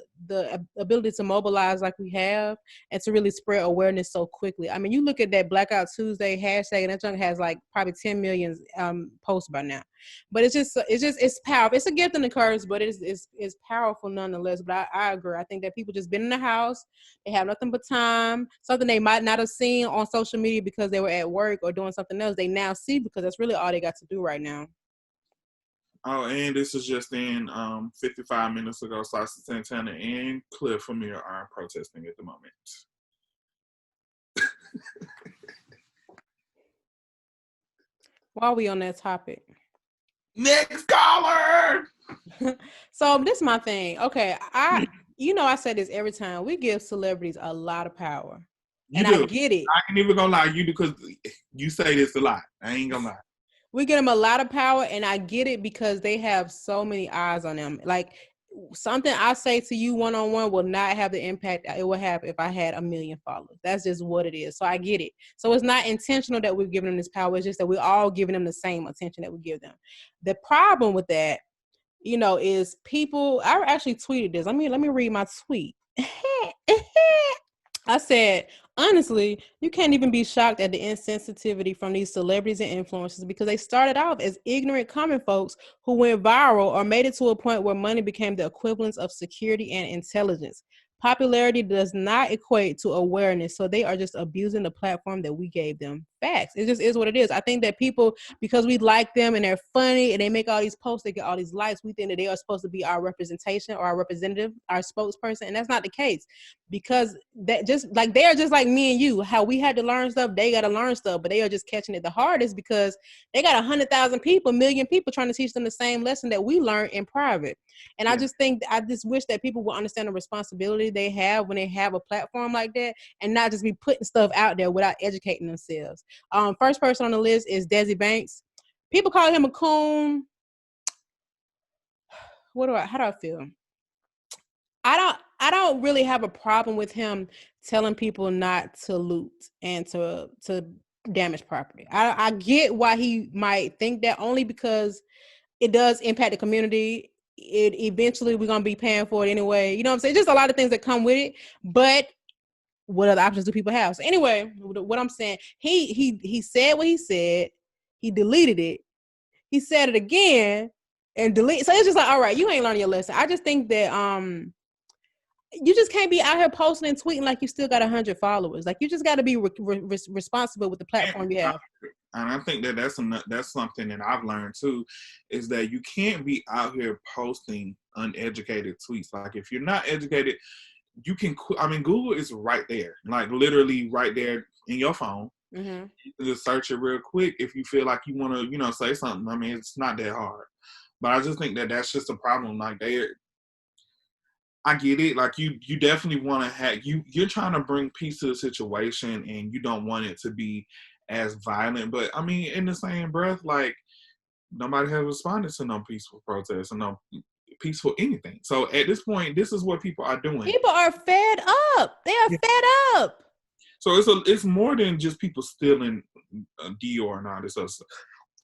A: ability to mobilize like we have and to really spread awareness so quickly. I mean, you look at that Blackout Tuesday hashtag, and that junk has like probably 10 million posts by now. But it's powerful. It's a gift and a curse, but it's powerful nonetheless. But I agree. I think that people just been in the house. They have nothing but time. Something they might not have seen on social media because they were at work or doing something else, they now see, because that's really all they got to do right now.
B: Oh, and this is just in 55 minutes ago, Saucy Santana and Cliff Amir are protesting at the moment.
A: While we on that topic.
B: Next caller!
A: So this is my thing. Okay, I say this every time. We give celebrities a lot of power. I get it.
B: I ain't even gonna lie, you do, because you say this a lot. I ain't gonna lie.
A: We give them a lot of power, and I get it because they have so many eyes on them. Like, something I say to you one-on-one will not have the impact it would have if I had 1 million followers. That's just what it is. So I get it. So it's not intentional that we're giving them this power. It's just that we're all giving them the same attention that we give them. The problem with that, is people, I actually tweeted this. Let me read my tweet. I said, honestly, you can't even be shocked at the insensitivity from these celebrities and influencers, because they started off as ignorant common folks who went viral or made it to a point where money became the equivalence of security and intelligence. Popularity does not equate to awareness, so they are just abusing the platform that we gave them. Facts. It just is what it is. I think that people, because we like them and they're funny and they make all these posts, they get all these likes, we think that they are supposed to be our representation or our representative, our spokesperson, and that's not the case. Because that just like they are just like me and you, how we had to learn stuff, they got to learn stuff, but they are just catching it the hardest because they got 100,000 people, 1 million people trying to teach them the same lesson that we learned in private. And I just wish that people will understand the responsibility they have when they have a platform like that, and not just be putting stuff out there without educating themselves. First person on the list is Desi Banks. People call him a coon. How do I feel? I don't really have a problem with him telling people not to loot and to damage property. I get why he might think that, only because it does impact the community. It eventually we're gonna be paying for it anyway. You know what I'm saying? Just a lot of things that come with it. But what other options do people have? So anyway, what I'm saying, he said what he said. He deleted it. He said it again and delete. So it's just like, all right, you ain't learning your lesson. I just think that you just can't be out here posting and tweeting like you still got 100 followers. Like, you just got to be responsible with the platform you have.
B: And I think that that's something that I've learned too, is that you can't be out here posting uneducated tweets. Like, if you're not educated, you can. I mean, Google is right there, like literally right there in your phone.
A: Mm-hmm.
B: You can just search it real quick if you feel like you want to, say something. I mean, it's not that hard. But I just think that that's just a problem. Like I get it. Like you definitely want to have you're trying to bring peace to the situation, and you don't want it to be as violent. But I mean, in the same breath, like nobody has responded to no peaceful protests and no peaceful anything. So at this point, this is what people are doing.
A: People are fed up. They are fed up.
B: So it's more than just people stealing Dior and all this other stuff.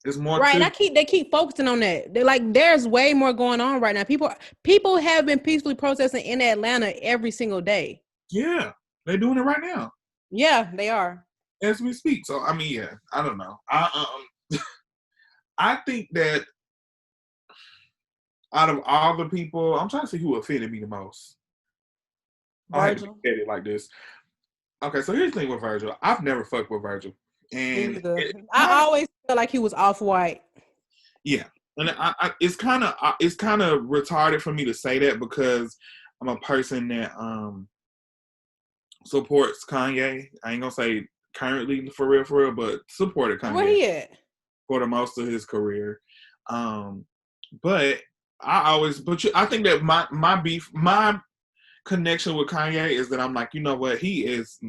B: It's more
A: right.
B: to
A: They keep focusing on that. They're like, there's way more going on right now. People have been peacefully protesting in Atlanta every single day.
B: Yeah, they're doing it right now.
A: Yeah, they are
B: as we speak. So I mean, yeah, I don't know. I think that out of all the people, I'm trying to see who offended me the most. I hate to look at it like this. Okay, so here's the thing with Virgil. I've never fucked with Virgil, and
A: I always feel like he was off-white.
B: Yeah, and it's kind of retarded for me to say that because I'm a person that supports Kanye. I ain't gonna say currently for real, but supported Kanye.
A: Where he at?
B: For the most of his career. But I think that my connection with Kanye is that I'm like, you know what, he is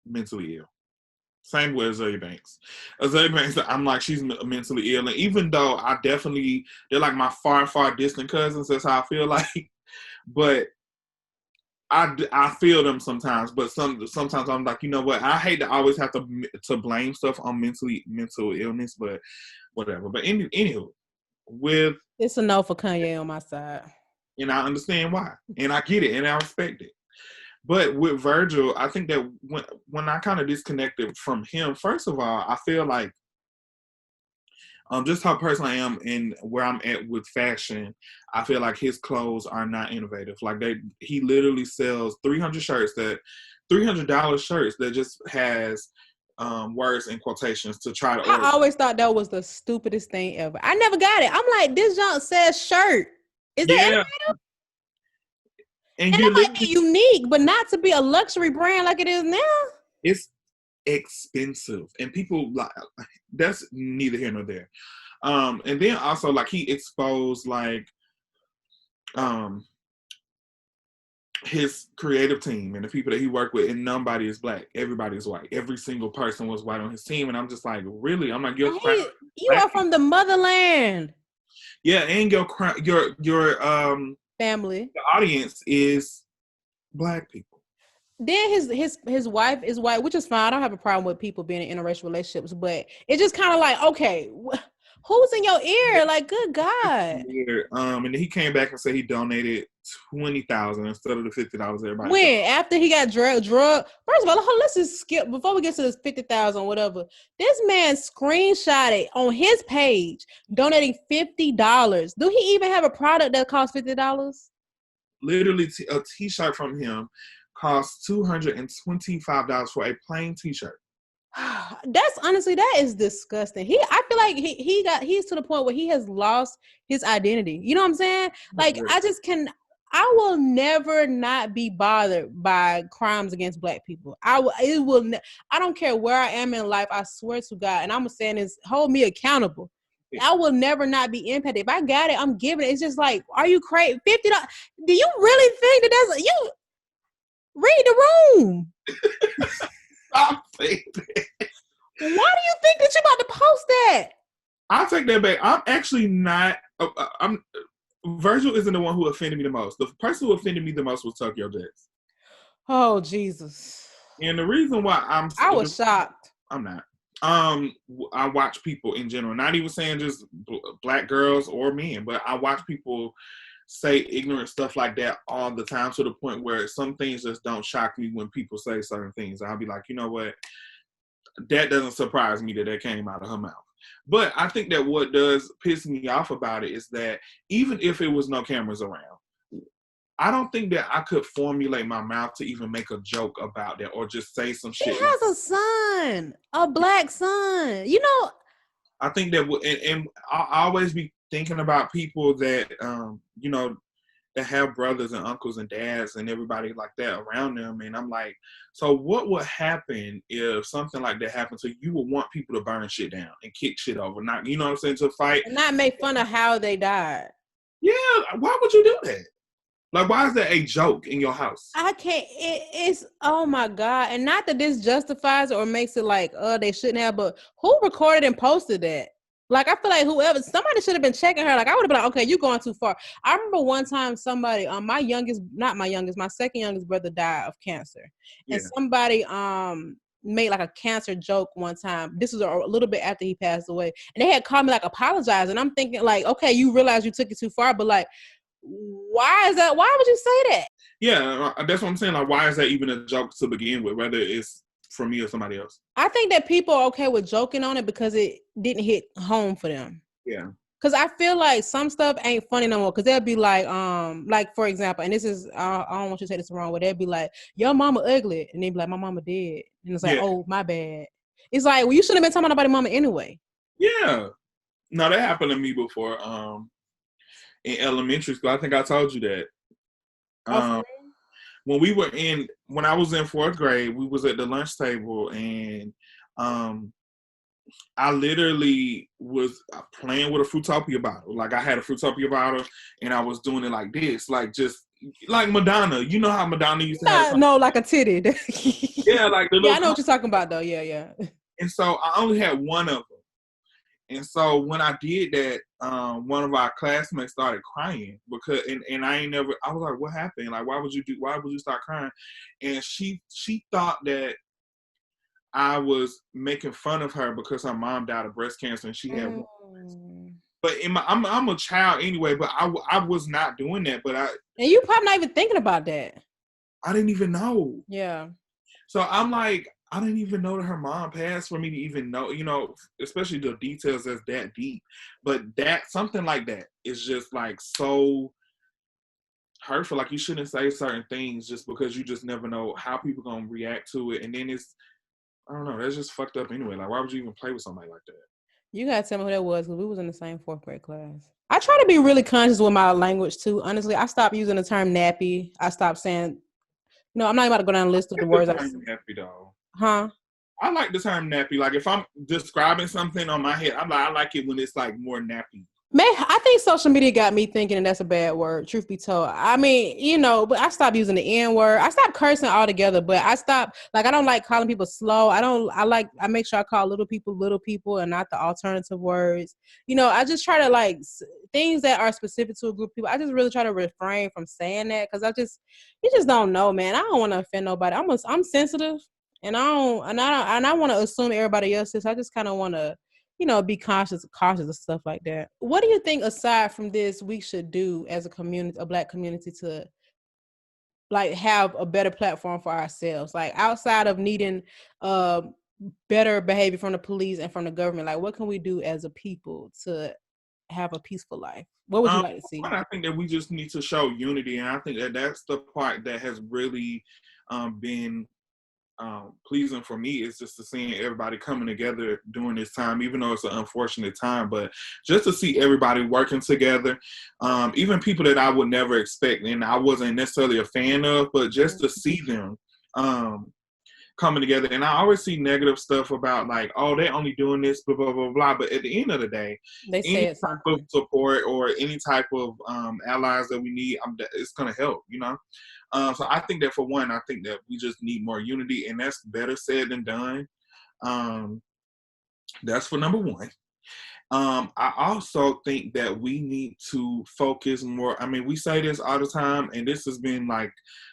B: mentally ill. Same with Azealia Banks. Azealia Banks, I'm like, she's mentally ill. And even though they're like my far, far distant cousins, that's how I feel like. But I feel them sometimes, but sometimes I'm like, you know what? I hate to always have to blame stuff on mental illness, but whatever. But anywho,
A: it's a no for Kanye on my side,
B: and I understand why, and I get it, and I respect it. But with Virgil, I think that when I kind of disconnected from him, first of all, I feel like just how person I am and where I'm at with fashion, I feel like his clothes are not innovative. Like he literally sells $300 shirts that just has words and quotations to try to.
A: I always thought that was the stupidest thing ever. I never got it. I'm like, this junk says shirt. Is that innovative? And it might be unique, but not to be a luxury brand like it is now.
B: It's expensive, and people like that's neither here nor there. And then also like he exposed like his creative team and the people that he worked with, and nobody is black. Everybody is white. Every single person was white on his team, and I'm just like, really? I'm like, you
A: are from the motherland.
B: Yeah, and your
A: family,
B: the audience is black people.
A: Then his wife is white, which is fine. I don't have a problem with people being in interracial relationships, but it's just kind of like, okay, who's in your ear? Like, good God.
B: And then he came back and said he donated $20,000 instead of the $50 everybody.
A: When after he got drug. First of all, let's just skip before we get to this $50,000, whatever. This man screenshotted on his page donating $50. Do he even have a product that costs $50?
B: Literally, a T-shirt from him costs $225 for a plain T-shirt.
A: That's honestly, that is disgusting. I feel like he's to the point where he has lost his identity. You know what I'm saying? Like, I will never not be bothered by crimes against black people. I don't care where I am in life. I swear to God, and I'm saying this, hold me accountable. I will never not be impacted. If I got it, I'm giving it. It's just like, are you crazy? $50? Do you really think that that's you? Read the room.
B: Stop saying that.
A: Why do you think that you're about to post that?
B: I'll take that back. I'm actually not. Virgil isn't the one who offended me the most. The person who offended me the most was Tokyo Jets.
A: Oh, Jesus.
B: And the reason why
A: I was shocked.
B: I'm not. I watch people in general, not even saying just black girls or men, but I watch people say ignorant stuff like that all the time, to the point where some things just don't shock me when people say certain things. I'll be like, you know what? That doesn't surprise me that came out of her mouth. But I think that what does piss me off about it is that even if it was no cameras around, I don't think that I could formulate my mouth to even make a joke about that or just say some shit.
A: He has a son, a black son. You know,
B: I think that, and I always be thinking about people that, that have brothers and uncles and dads and everybody like that around them. And I'm like, so what would happen if something like that happened? So you would want people to burn shit down and kick shit over, not, you know what I'm saying, to fight.
A: And not make fun of how they died.
B: Yeah, why would you do that? Like, why is that a joke in your house?
A: I can't, it's, oh my God. And not that this justifies or makes it like, they shouldn't have, but who recorded and posted that? Like, I feel like somebody should have been checking her. Like, I would have been like, okay, you're going too far. I remember one time somebody, my second youngest brother died of cancer. Yeah. And somebody made like a cancer joke one time. This was a little bit after he passed away. And they had called me like apologize. And I'm thinking like, okay, you realize you took it too far, but like, why is that? Why would you say that?
B: Yeah, that's what I'm saying. Like, why is that even a joke to begin with, whether it's from me or somebody else?
A: I think that people are okay with joking on it because it didn't hit home for them.
B: Yeah.
A: Because I feel like some stuff ain't funny no more. Because they'll be like for example, and this is I don't want you to say this wrong, but they'll be like, "Your mama ugly," and they be like, "My mama dead," and it's like, "Oh, my bad." It's like, well, you shouldn't have been talking about nobody's mama anyway.
B: Yeah. No, that happened to me before. In elementary school, I think I told you that. When I was in 4th grade, we was at the lunch table, and I literally was playing with a Fruitopia bottle. Like, I had a Fruitopia bottle, and I was doing it like this, like just like Madonna. You know how Madonna used to have?
A: No, like a titty.
B: Yeah, like the
A: I know what you're talking about, though. Yeah.
B: And so I only had one of them. And so when I did that, one of our classmates started crying because, and I was like, what happened? Like, why would you start crying? And she thought that I was making fun of her because her mom died of breast cancer and she had one. But I'm a child anyway, but I was not doing that. But
A: and you probably not even thinking about that.
B: I didn't even know.
A: Yeah.
B: So I'm like, I didn't even know that her mom passed for me to even know, you know, especially the details that's that deep. But something like that is just like so hurtful. Like, you shouldn't say certain things just because you just never know how people gonna react to it. And then I don't know, that's just fucked up anyway. Like, why would you even play with somebody like that?
A: You gotta tell me who that was, because we was in the same 4th grade class. I try to be really conscious with my language too. Honestly, I stopped using the term nappy. I stopped saying, I'm not about to go down the list of the words.
B: Nappy, though.
A: Huh?
B: I like the term nappy. Like, if I'm describing something on my head, I like it when it's like more nappy.
A: Man, I think social media got me thinking, and that's a bad word, truth be told. I mean, but I stopped using the N word. I stopped cursing altogether, but I stopped, like, I don't like calling people slow. I make sure I call little people and not the alternative words. I just try to, like, things that are specific to a group of people. I just really try to refrain from saying that because you just don't know, man. I don't want to offend nobody. I'm sensitive, and I want to assume everybody else is. I just kind of want to, be cautious of stuff like that. What do you think, aside from this, we should do as a community, a Black community, to like have a better platform for ourselves? Like, outside of needing better behavior from the police and from the government, like, what can we do as a people to have a peaceful life? What would you like to see?
B: I think that we just need to show unity, and I think that that's the part that has really been pleasing for me, is just to seeing everybody coming together during this time, even though it's an unfortunate time, but just to see everybody working together, even people that I would never expect and I wasn't necessarily a fan of, but just to see them coming together. And I always see negative stuff about, like, oh, they're only doing this, blah, blah, blah, blah. But at the end of the day, any type of support or any type of allies that we need, it's going to help, So I think that, for one, I think that we just need more unity, and that's better said than done. That's for number one. I also think that we need to focus more. I mean, we say this all the time, and this has been like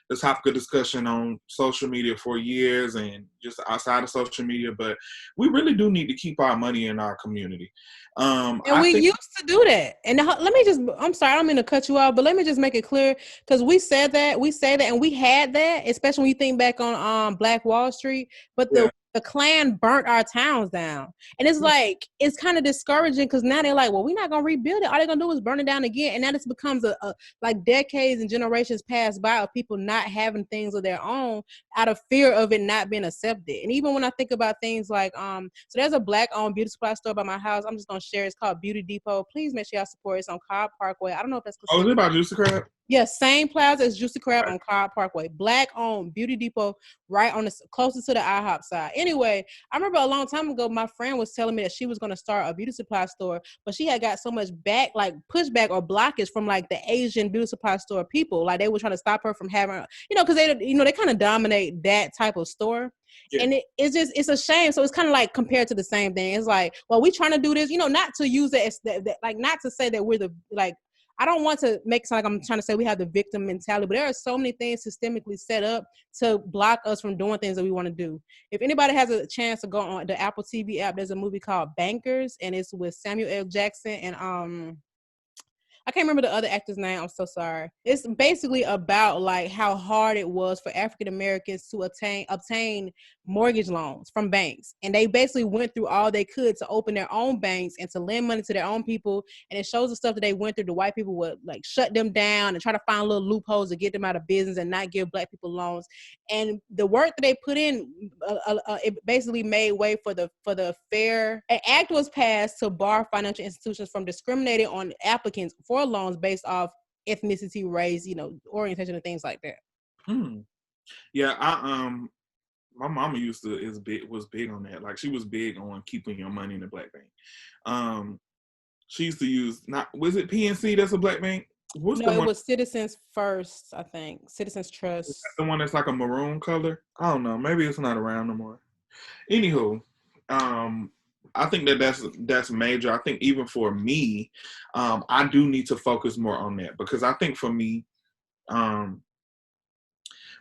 B: the topic of discussion on social media for years and just outside of social media, but we really do need to keep our money in our community.
A: And we used to do that. And I'm sorry, I don't mean to cut you off, but let me just make it clear, because we say that, and we had that, especially when you think back on Black Wall Street, but the Klan burnt our towns down. And it's like, it's kind of discouraging, because now they're like, well, we're not going to rebuild it. All they're going to do is burn it down again. And now this becomes a like decades and generations pass by of people not having things of their own out of fear of it not being accepted. And even when I think about things like, so there's a Black-owned beauty supply store by my house. I'm just going to share. It's called Beauty Depot. Please make sure y'all support it. It's on Cobb Parkway. I don't know if that's
B: considered. Oh, is it about Juicy Crab?
A: Yes, same plaza as Juicy Crab on Cobb Parkway. Black owned Beauty Depot, right on the closest to the IHOP side. Anyway, I remember a long time ago, my friend was telling me that she was going to start a beauty supply store, but she had got so much pushback or blockage from like the Asian beauty supply store people. Like they were trying to stop her from having, because they kind of dominate that type of store. Yeah. And it's a shame. So it's kind of like compared to the same thing. It's like, well, we trying to do this, not to use it as like not to say that we're the like. I don't want to make it sound like I'm trying to say we have the victim mentality, but there are so many things systemically set up to block us from doing things that we want to do. If anybody has a chance to go on the Apple TV app, there's a movie called Bankers, and it's with Samuel L. Jackson and I can't remember the other actor's name. I'm so sorry. It's basically about like how hard it was for African Americans to obtain mortgage loans from banks. And they basically went through all they could to open their own banks and to lend money to their own people. And it shows the stuff that they went through. The white people would like shut them down and try to find little loopholes to get them out of business and not give black people loans. And the work that they put in, it basically made way for the fair. An act was passed to bar financial institutions from discriminating on applicants for loans based off ethnicity, race, orientation and things like that.
B: Yeah, my mama was big on that. Like she was big on keeping your money in the black bank. She used to use was it PNC that's a black bank?
A: It was Citizens First, I think. Citizens Trust.
B: Is that the one that's like a maroon color? I don't know. Maybe it's not around no more. Anywho, I think that's major. I think even for me, I do need to focus more on that because I think for me,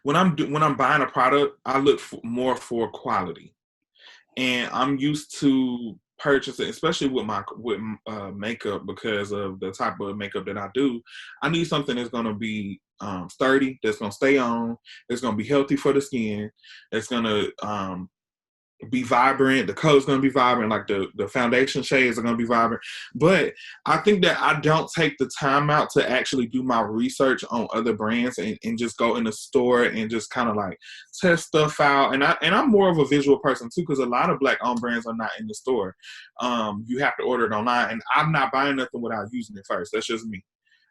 B: when I'm buying a product, I look more for quality, and I'm used to purchasing, especially with makeup because of the type of makeup that I do. I need something that's gonna be sturdy, that's gonna stay on, that's gonna be healthy for the skin, that's gonna be vibrant. The color's gonna be vibrant, like the foundation shades are gonna be vibrant. But I think that I don't take the time out to actually do my research on other brands and just go in the store and just kind of like test stuff out. And I'm more of a visual person too, because a lot of black owned brands are not in the store. You have to order it online, and I'm not buying nothing without using it first. That's just me.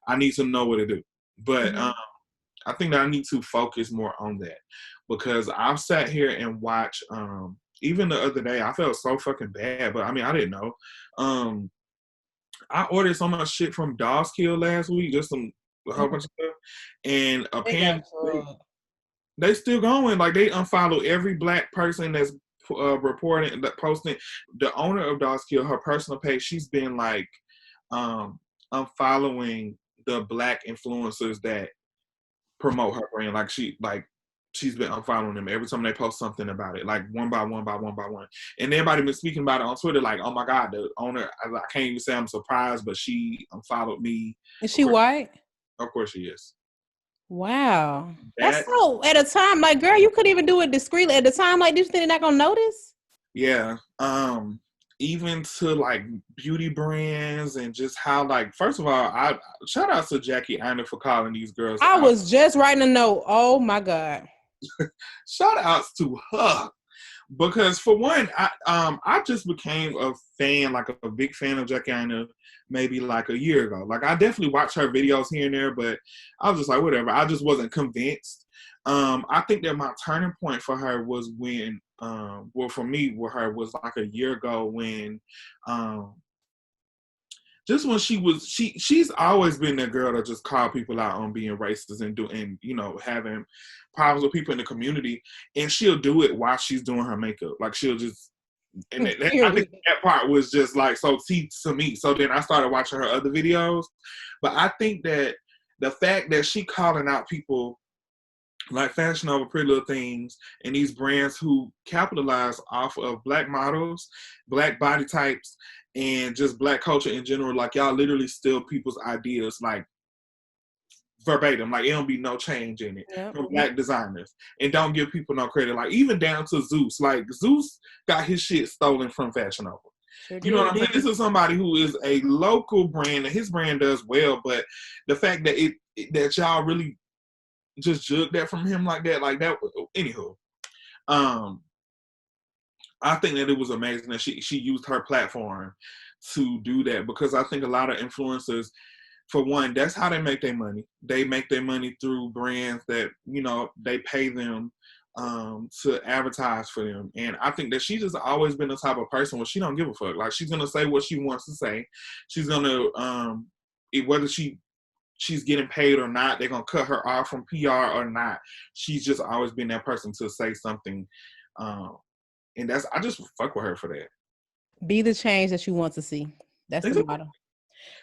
B: I need to know what to do. But I think that I need to focus more on that because I've sat here and watched even the other day, I felt so fucking bad, but I mean, I didn't know. I ordered so much shit from Dawes Kill last week, just a whole bunch of stuff, and apparently they still going. Like they unfollow every black person that's reporting, that posting. The owner of Dawes Kill, her personal page, she's been like unfollowing the black influencers that promote her brand. Like she's been unfollowing them every time they post something about it, like one by one. And everybody been speaking about it on Twitter, like, oh my God, the owner, I can't even say I'm surprised, but she unfollowed me.
A: Is she white?
B: Of course she is.
A: Wow. That's so, at a time, like, girl, you couldn't even do it discreetly. At the time, like, do you think they're not going to notice?
B: Yeah. Even to like beauty brands and just how, like, first of all, I shout out to Jackie Aina for calling these girls
A: out. Was just writing a note. Oh my God.
B: Shout outs to her. Because for one, I just became a fan, like a big fan of Jackie Aina maybe like a year ago. Like I definitely watched her videos here and there, but I was just like, whatever. I just wasn't convinced. I think that my turning point for her was when, for me, with her was like a year ago when, just when she's always been that girl that just called people out on being racist and having problems with people in the community, and she'll do it while she's doing her makeup. Like she'll just, and I think that part was just like so see to me. So then I started watching her other videos, but I think that the fact that she calling out people like Fashion Over Pretty Little Things and these brands who capitalize off of black models, black body types, and just black culture in general, like y'all literally steal people's ideas like verbatim, like it don't be no change in it from black designers, and don't give people no credit, like even down to Zeus. Like Zeus got his shit stolen from Fashion Over. You know what I'm saying? This is somebody who is a local brand and his brand does well, but the fact that that y'all really just jug that from him like that. Anywho, I think that it was amazing that she used her platform to do that, because I think a lot of influencers, for one, that's how they make their money. They make their money through brands that, you know, they pay them to advertise for them. And I think that she's just always been the type of person where she don't give a fuck. Like, she's gonna say what she wants to say. She's gonna whether she's getting paid or not, they're gonna cut her off from PR or not. She's just always been that person to say something. And I just fuck with her for that.
A: Be the change that you want to see. That's the motto.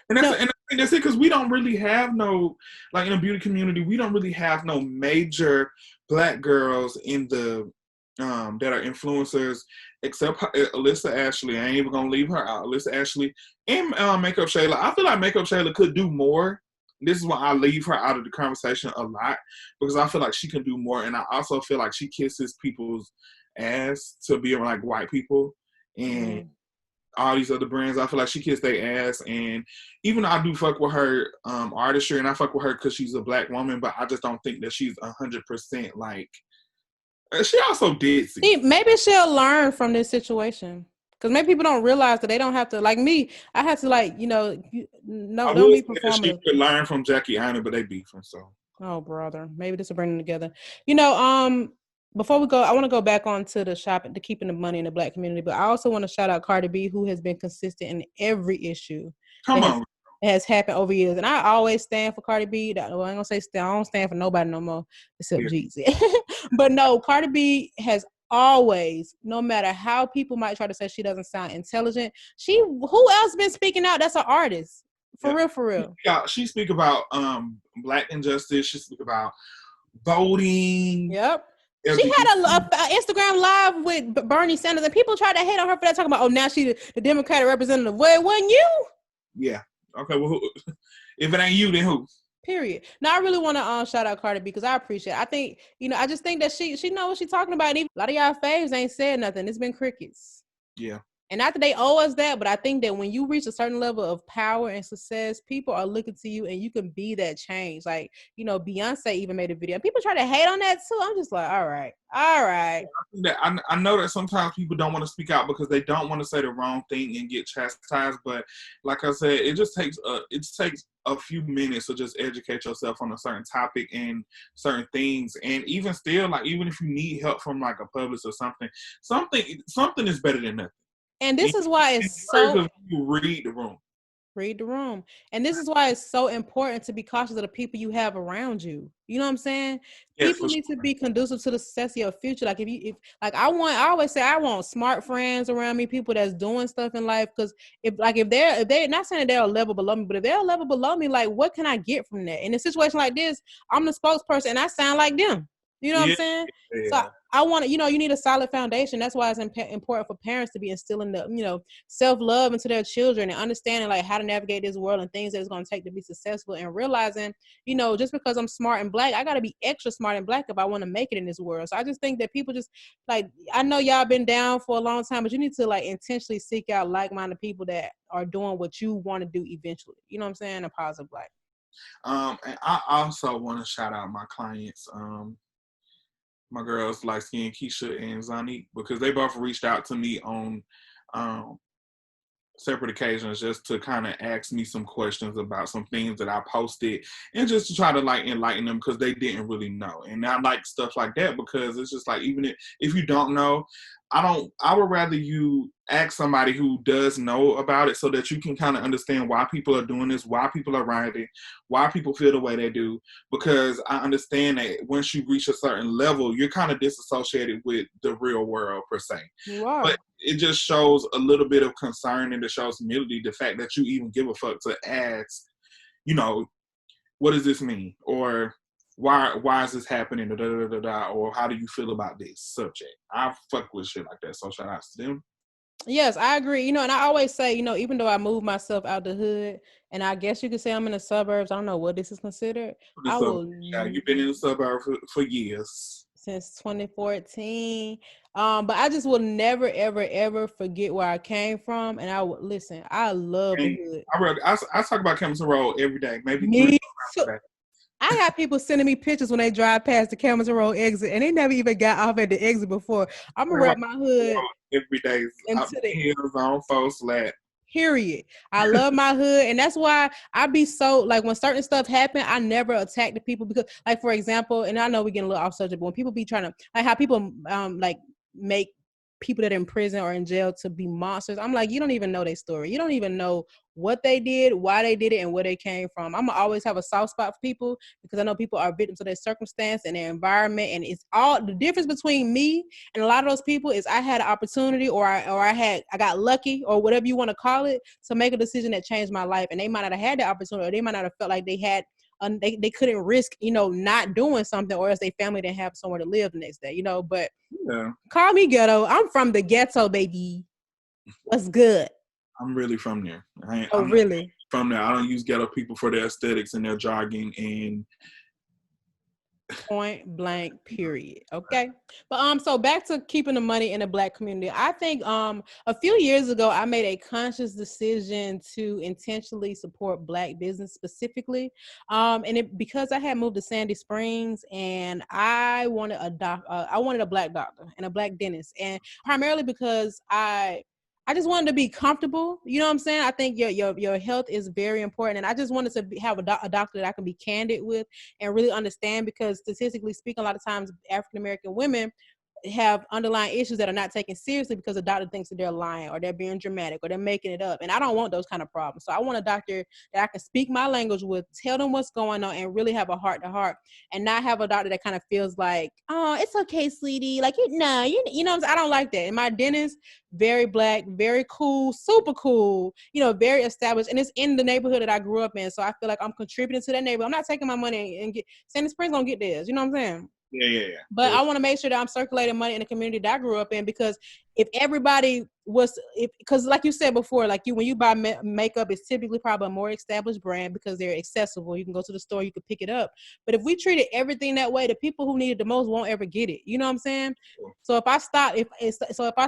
B: And I think that's it, because we don't really have no, like, in the beauty community, we don't really have no major Black girls in the that are influencers, except Alyssa Ashley. I ain't even gonna leave her out. Alyssa Ashley and Makeup Shayla. I feel like Makeup Shayla could do more. This is why I leave her out of the conversation a lot, because I feel like she can do more, and I also feel like she kisses people's ass to be like white people and all these other brands. I feel like she kissed their ass, and even though I do fuck with her artistry, and I fuck with her because she's a Black woman, but I just don't think that she's 100% like. She also did see.
A: Maybe she'll learn from this situation. Because maybe people don't realize that they don't have to, like me, I had to, like, you know, don't be performing.
B: She could learn from Jackie Aina, but they beefing, so.
A: Oh, brother. Maybe this will bring them together. You know, before we go, I want to go back onto the shopping, to keeping the money in the Black community, but I also want to shout out Cardi B, who has been consistent in every issue. Has happened over years. And I always stand for Cardi B. Well, I ain't gonna say stand. I don't stand for nobody no more except Jeezy. But no, Cardi B has always, no matter how people might try to say she doesn't sound intelligent, who else been speaking out that's an artist? For real.
B: Yeah, she speak about Black injustice. She speak about voting.
A: Yep. She had a Instagram live with Bernie Sanders, and people tried to hate on her for that, talking about, oh, now she the Democratic representative. Well, it wasn't you.
B: Yeah. Okay, well, if it ain't you, then who?
A: Period. Now, I really want to shout out Cardi B, because I appreciate it. I think, you know, I just think that she knows what she's talking about. And even a lot of y'all faves ain't said nothing. It's been crickets.
B: Yeah.
A: And not that they owe us that, but I think that when you reach a certain level of power and success, people are looking to you, and you can be that change. Like, you know, Beyonce even made a video. And people try to hate on that too. I'm just like, all right.
B: I know that sometimes people don't want to speak out because they don't want to say the wrong thing and get chastised. But like I said, it takes a few minutes to just educate yourself on a certain topic and certain things. And even still, like, even if you need help from like a publicist or something is better than nothing.
A: And this is why it's so.
B: You read the room.
A: Read the room. And this is why it's so important to be cautious of the people you have around you. You know what I'm saying? Yes, people need to be conducive to the success of your future. Like, I always say I want smart friends around me, people that's doing stuff in life. Because if they're not saying that they're a level below me, but if they're a level below me, like, what can I get from that? In a situation like this, I'm the spokesperson and I sound like them. You know what I'm saying? Yeah. So I want to, you know, you need a solid foundation. That's why it's important for parents to be instilling the, you know, self-love into their children and understanding like how to navigate this world and things that it's going to take to be successful, and realizing, you know, just because I'm smart and Black, I got to be extra smart and Black if I want to make it in this world. So I just think that people just, like, I know y'all been down for a long time, but you need to like intentionally seek out like-minded people that are doing what you want to do eventually. You know what I'm saying? A positive life.
B: And I also want to shout out my clients, my girls, light skin Keisha and Zanique, because they both reached out to me on separate occasions just to kind of ask me some questions about some things that I posted, and just to try to like enlighten them, because they didn't really know. And I like stuff like that, because it's just like, even if you don't know, I would rather you ask somebody who does know about it, so that you can kind of understand why people are doing this, why people are rioting, why people feel the way they do. Because I understand that once you reach a certain level, you're kind of disassociated with the real world per se.
A: You are.
B: But it just shows a little bit of concern, and it shows humility, the fact that you even give a fuck to ask, you know, what does this mean? Or why is this happening? Or how do you feel about this subject? I fuck with shit like that. So shout out to them.
A: Yes, I agree. You know, and I always say, you know, even though I moved myself out the hood, and I guess you could say I'm in the suburbs, I don't know what this is considered.
B: Yeah, you've been in the suburbs for years.
A: Since 2014. But I just will never, ever, ever forget where I came from. And I love the hood.
B: I talk about Campbellton Road every day. Maybe
A: me too. I got people sending me pictures when they drive past the Campbellton Road exit, and they never even got off at the exit before. I'm gonna rep my hood
B: every day. Hills on Faux Flat.
A: period. I love my hood, and that's why I be so like when certain stuff happen, I never attack the people because, like for example, and I know we getting a little off subject, but when people be trying to like how people like make people that are in prison or in jail to be monsters, I'm like, you don't even know their story. You don't even know what they did, why they did it, and where they came from. I'm gonna always have a soft spot for people because I know people are victims of their circumstance and their environment, and it's all the difference between me and a lot of those people is I had an opportunity or I got lucky or whatever you want to call it to make a decision that changed my life, and they might not have had the opportunity or they might not have felt like they had they couldn't risk, not doing something, or else their family didn't have somewhere to live the next day, but call me ghetto. I'm from the ghetto, baby. What's good?
B: I'm really from there.
A: I'm really
B: from there. I don't use ghetto people for their aesthetics and their jogging and
A: point blank period. Okay, but so back to keeping the money in the Black community. I think a few years ago I made a conscious decision to intentionally support Black business specifically, and because I had moved to Sandy Springs and I wanted I wanted a Black doctor and a Black dentist, and primarily because I just wanted to be comfortable. You know what I'm saying? I think your health is very important. And I just wanted to have a doctor that I can be candid with and really understand, because statistically speaking, a lot of times African-American women have underlying issues that are not taken seriously because the doctor thinks that they're lying or they're being dramatic or they're making it up. And I don't want those kind of problems. So I want a doctor that I can speak my language with, tell them what's going on, and really have a heart to heart, and not have a doctor that kind of feels like, oh, it's okay, sweetie. Like, you know, I don't like that. And my dentist, very Black, very cool, super cool, very established. And it's in the neighborhood that I grew up in. So I feel like I'm contributing to that neighborhood. I'm not taking my money and get Sandy Springs gonna get theirs. You know what I'm saying?
B: Yeah.
A: But I want to make sure that I'm circulating money in the community that I grew up in, because if everybody was, because like you said before, like when you buy makeup, it's typically probably a more established brand because they're accessible. You can go to the store, you can pick it up. But if we treated everything that way, the people who need it the most won't ever get it. You know what I'm saying? So if I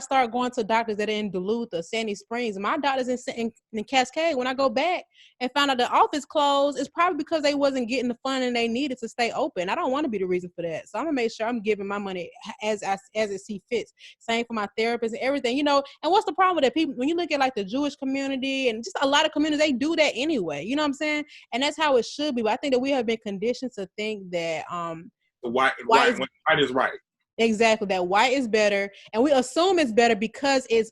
A: start going to doctors that are in Duluth or Sandy Springs, my doctors in Cascade, when I go back and find out the office closed, it's probably because they wasn't getting the funding they needed to stay open. I don't want to be the reason for that. So I'm gonna make sure I'm giving my money as it see fits. Same for my therapist and everything, And what's the problem with that? People, when you look at like the Jewish community and just a lot of communities, they do that anyway. You know what I'm saying? And that's how it should be. But I think that we have been conditioned to think that
B: the white is right.
A: Exactly, that white is better, and we assume it's better because it's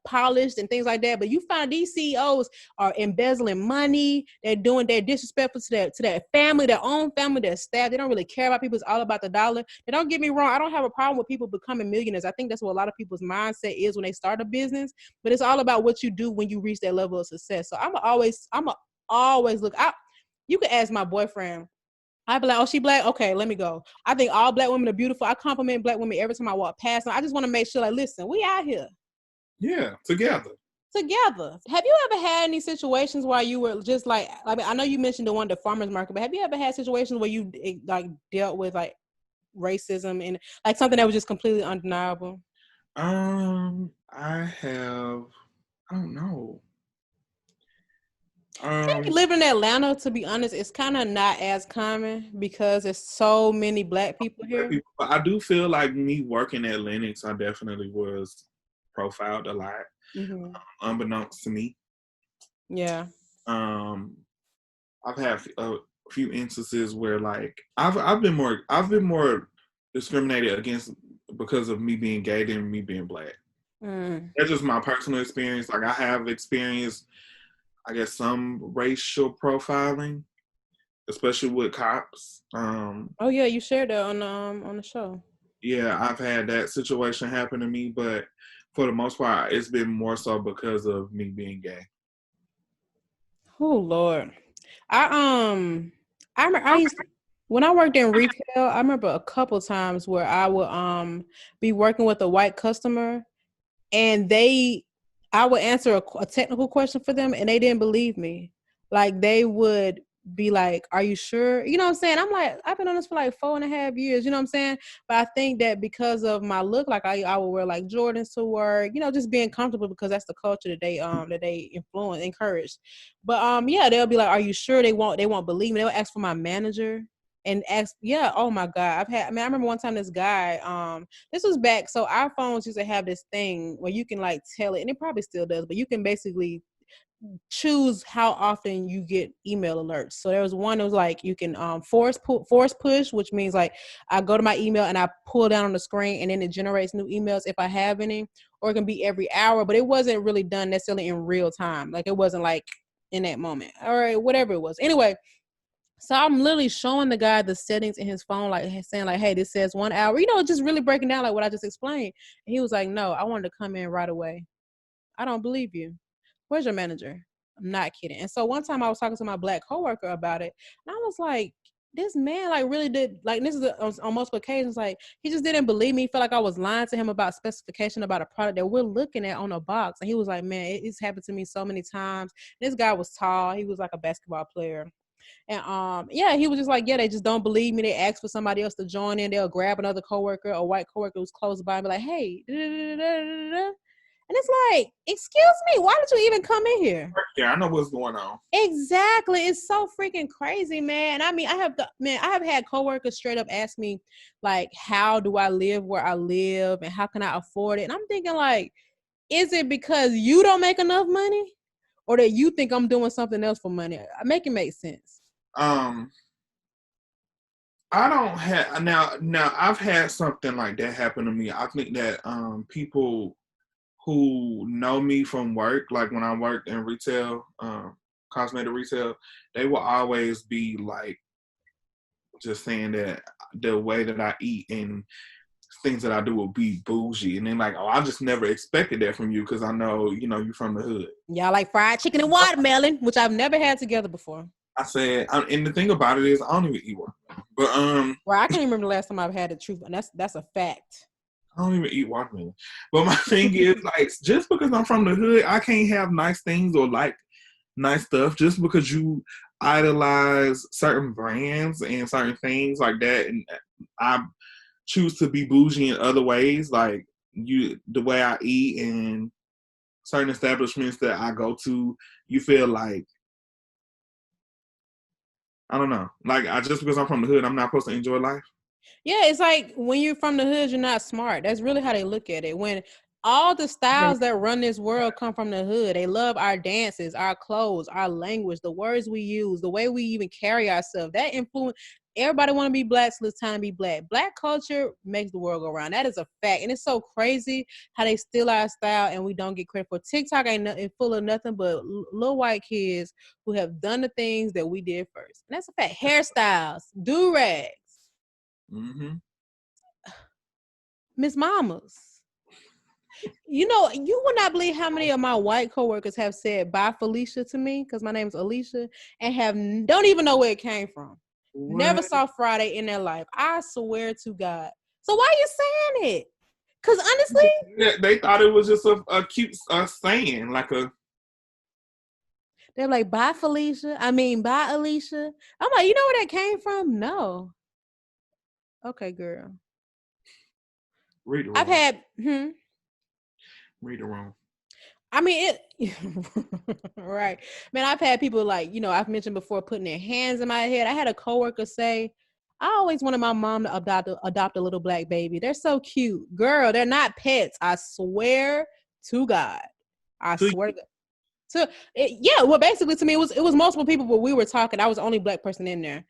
A: polished and things like that. But you find these CEOs are embezzling money. They're disrespectful to their family, their own family, their staff. They don't really care about people. It's all about the dollar. And don't get me wrong, I don't have a problem with people becoming millionaires. I think that's what a lot of people's mindset is when they start a business. But it's all about what you do when you reach that level of success. So I'm always look out. You can ask my boyfriend. I'd be like, oh, she Black? Okay, let me go. I think all Black women are beautiful. I compliment Black women every time I walk past them. I just want to make sure, like, listen, we out here.
B: Yeah, together.
A: Have you ever had any situations where you were just like, I know you mentioned the one at the farmer's market, but have you ever had situations where you like dealt with like racism and like something that was just completely undeniable?
B: I don't know.
A: I think living in Atlanta, to be honest, it's kind of not as common because there's so many Black people here.
B: But I do feel like me working at Lennox, I definitely was profiled a lot, unbeknownst to me.
A: Yeah.
B: I've had a few instances where like I've been more discriminated against because of me being gay than me being Black. That's just my personal experience. Like I have experienced, I guess, some racial profiling, especially with cops.
A: Oh yeah, you shared that on the show.
B: Yeah, I've had that situation happen to me, but for the most part, it's been more so because of me being gay.
A: Oh Lord, I used to, when I worked in retail, I remember a couple times where I would be working with a white customer, and I would answer a technical question for them, and they didn't believe me. Like they would be like, "Are you sure?" You know what I'm saying? I'm like, I've been on this for like 4.5 years. You know what I'm saying? But I think that because of my look, like I would wear like Jordans to work. Just being comfortable because that's the culture that they encourage. But yeah, they'll be like, "Are you sure?" They won't believe me. They'll ask for my manager. And ask, yeah, oh my God. I remember one time this guy, this was back, so iPhones used to have this thing where you can like tell it, and it probably still does, but you can basically choose how often you get email alerts. So there was one that was like you can force push, which means like I go to my email and I pull down on the screen and then it generates new emails if I have any, or it can be every hour, but it wasn't really done necessarily in real time. Like it wasn't like in that moment. All right, whatever it was. Anyway, so I'm literally showing the guy the settings in his phone, like saying like, hey, this says 1 hour, just really breaking down like what I just explained. And he was like, no, I wanted to come in right away. I don't believe you. Where's your manager? I'm not kidding. And so one time I was talking to my black coworker about it, and I was like, this man like really did, like, this is on multiple occasions, like he just didn't believe me. He felt like I was lying to him about specification about a product that we're looking at on a box. And he was like, man, it's happened to me so many times. This guy was tall. He was like a basketball player. And yeah, he was just like, yeah, they just don't believe me. They ask for somebody else to join in. They'll grab another coworker, a white coworker who's close by, and be like, hey, da, da, da, da, da. And it's like, excuse me, why did you even come in here?
B: Yeah, I know what's going on.
A: Exactly. It's so freaking crazy, man. I mean, I have had coworkers straight up ask me, like, how do I live where I live and how can I afford it? And I'm thinking, like, is it because you don't make enough money or that you think I'm doing something else for money? Make it make sense.
B: I don't have now I've had something like that happen to me. I think that people who know me from work, like when I worked in retail, cosmetic retail, they will always be like just saying that the way that I eat and things that I do will be bougie. And then like, oh, I just never expected that from you because I know, you're from the hood.
A: Y'all like fried chicken and watermelon, which I've never had together before.
B: I said, and the thing about it is I don't even eat watermelon. But
A: well, I can't remember the last time I've had the truth, and that's a fact.
B: I don't even eat watermelon. But my thing is, like, just because I'm from the hood, I can't have nice things or like nice stuff just because you idolize certain brands and certain things like that. And I choose to be bougie in other ways, like the way I eat and certain establishments that I go to, you feel like, I don't know, like just because I'm from the hood, I'm not supposed to enjoy life.
A: Yeah, it's like when you're from the hood, you're not smart. That's really how they look at it. When all the styles that run this world come from the hood, they love our dances, our clothes, our language, the words we use, the way we even carry ourselves. That influence. Everybody want to be black, so it's time to be black. Black culture makes the world go round. That is a fact. And it's so crazy how they steal our style and we don't get credit for. TikTok ain't nothing, full of nothing but little white kids who have done the things that we did first. And that's a fact. Hairstyles, do-rags.
B: Mm-hmm.
A: Miss Mamas. You would not believe how many of my white coworkers have said bye Felicia to me, because my name is Alicia, and don't even know where it came from. What? Never saw Friday in their life. I swear to God. So why are you saying it? Because honestly,
B: they thought it was just a cute saying, like a.
A: They're like, bye Felicia. I mean, bye Alicia. I'm like, you know where that came from? No. Okay, girl.
B: Read the room.
A: I've had.
B: Read the room.
A: I mean, right. Man, I've had people like, I've mentioned before putting their hands in my head. I had a coworker say, I always wanted my mom to adopt a little black baby. They're so cute. Girl, they're not pets. I swear to God. I swear to God. Well, basically to me, it was multiple people, but we were talking. I was the only black person in there.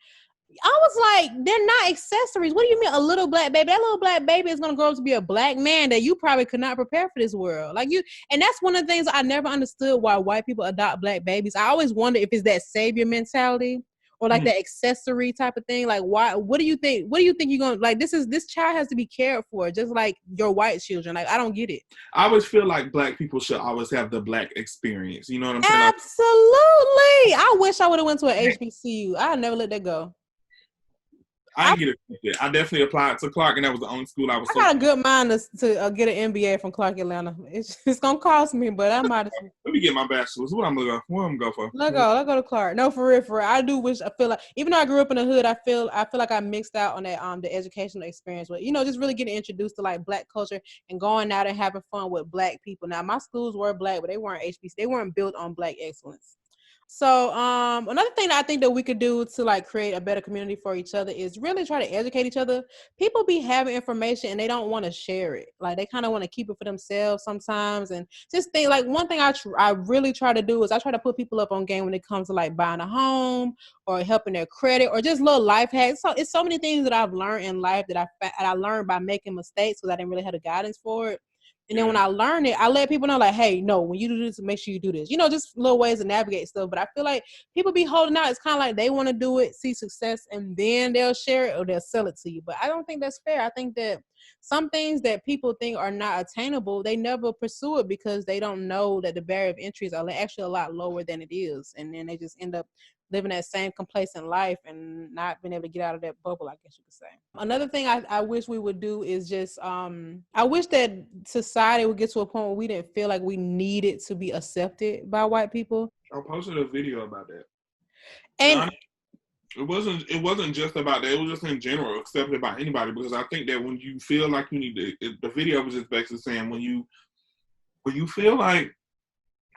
A: I was like, they're not accessories. What do you mean a little black baby? That little black baby is going to grow up to be a black man that you probably could not prepare for this world. And that's one of the things I never understood why white people adopt black babies. I always wonder if it's that savior mentality or like that accessory type of thing. Like, why? What do you think? What do you think you're going to, like, this child has to be cared for just like your white children. Like, I don't get it.
B: I always feel like black people should always have the black experience. You know what I'm saying?
A: Absolutely. I wish I would have went to an HBCU. I never let that go.
B: I didn't get it. I definitely applied to Clark, and that was the only school I was.
A: I got a good mind to get an MBA from Clark Atlanta. It's gonna cost me, but I might.
B: Let me get my bachelor's. What I'm gonna go for?
A: Let's go to Clark. No, for real. I do wish. I feel like even though I grew up in the hood, I feel like I mixed out on that the educational experience, but just really getting introduced to like black culture and going out and having fun with black people. Now my schools were black, but they weren't HBC. They weren't built on black excellence. So another thing that I think that we could do to like create a better community for each other is really try to educate each other. People be having information and they don't want to share it. Like they kind of want to keep it for themselves sometimes. And just think like one thing I really try to do is I try to put people up on game when it comes to like buying a home or helping their credit or just little life hacks. So it's so many things that I've learned in life that I learned by making mistakes because I didn't really have the guidance for it. And then when I learn it, I let people know like, hey, no, when you do this, make sure you do this. You know, just little ways to navigate stuff. But I feel like people be holding out. It's kind of like they want to do it, see success, and then they'll share it or they'll sell it to you. But I don't think that's fair. I think that some things that people think are not attainable, they never pursue it because they don't know that the barrier of entry is actually a lot lower than it is. And then they just end up living that same complacent life and not being able to get out of that bubble, I guess you could say. Another thing I wish we would do is just, I wish that society would get to a point where we didn't feel like we needed to be accepted by white people.
B: I posted a video about that.
A: And
B: it wasn't just about that. It was just in general accepted by anybody because I think that when you feel like you need to, the video was just basically saying when you feel like,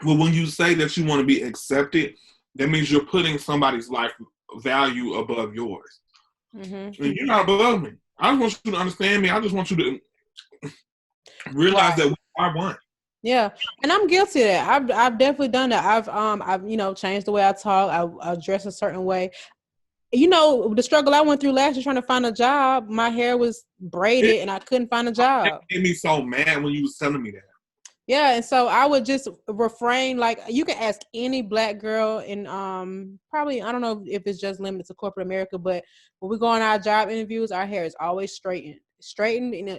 B: well, when you say that you want to be accepted, that means you're putting somebody's life value above yours. Mm-hmm. And you're not above me. I just want you to understand me. I just want you to realize that we are one.
A: Yeah, and I'm guilty of that. I've definitely done that. I've changed the way I talk. I dress a certain way. The struggle I went through last year trying to find a job. My hair was braided and I couldn't find a job.
B: It made me so mad when you was telling me that.
A: Yeah, and so I would just refrain. Like you can ask any black girl in probably, I don't know if it's just limited to corporate America, but when we go on our job interviews, our hair is always straightened in a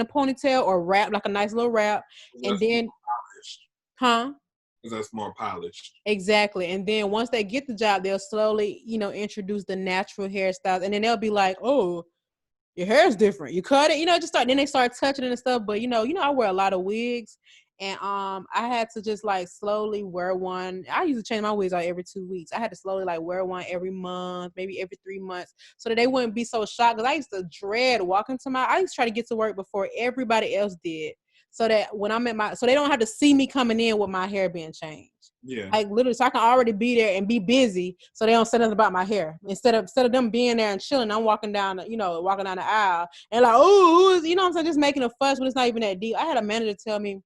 A: ponytail or wrap, like a nice little wrap, and then
B: because that's more polished.
A: Exactly. And then once they get the job, they'll slowly, introduce the natural hairstyles, and then they'll be like, oh, your hair is different. You cut it, then they start touching it and stuff. But I wear a lot of wigs, and I had to just like slowly wear one. I used to change my wigs like every 2 weeks. I had to slowly like wear one every month, maybe every 3 months, so that they wouldn't be so shocked. Because I used to dread walking I used to try to get to work before everybody else did, so that when I'm so they don't have to see me coming in with my hair being changed.
B: Yeah.
A: Like literally, so I can already be there and be busy, so they don't say nothing about my hair. Instead of them being there and chilling, I'm walking down the aisle and like, oh, what I'm saying, just making a fuss, but it's not even that deep. I had a manager tell me,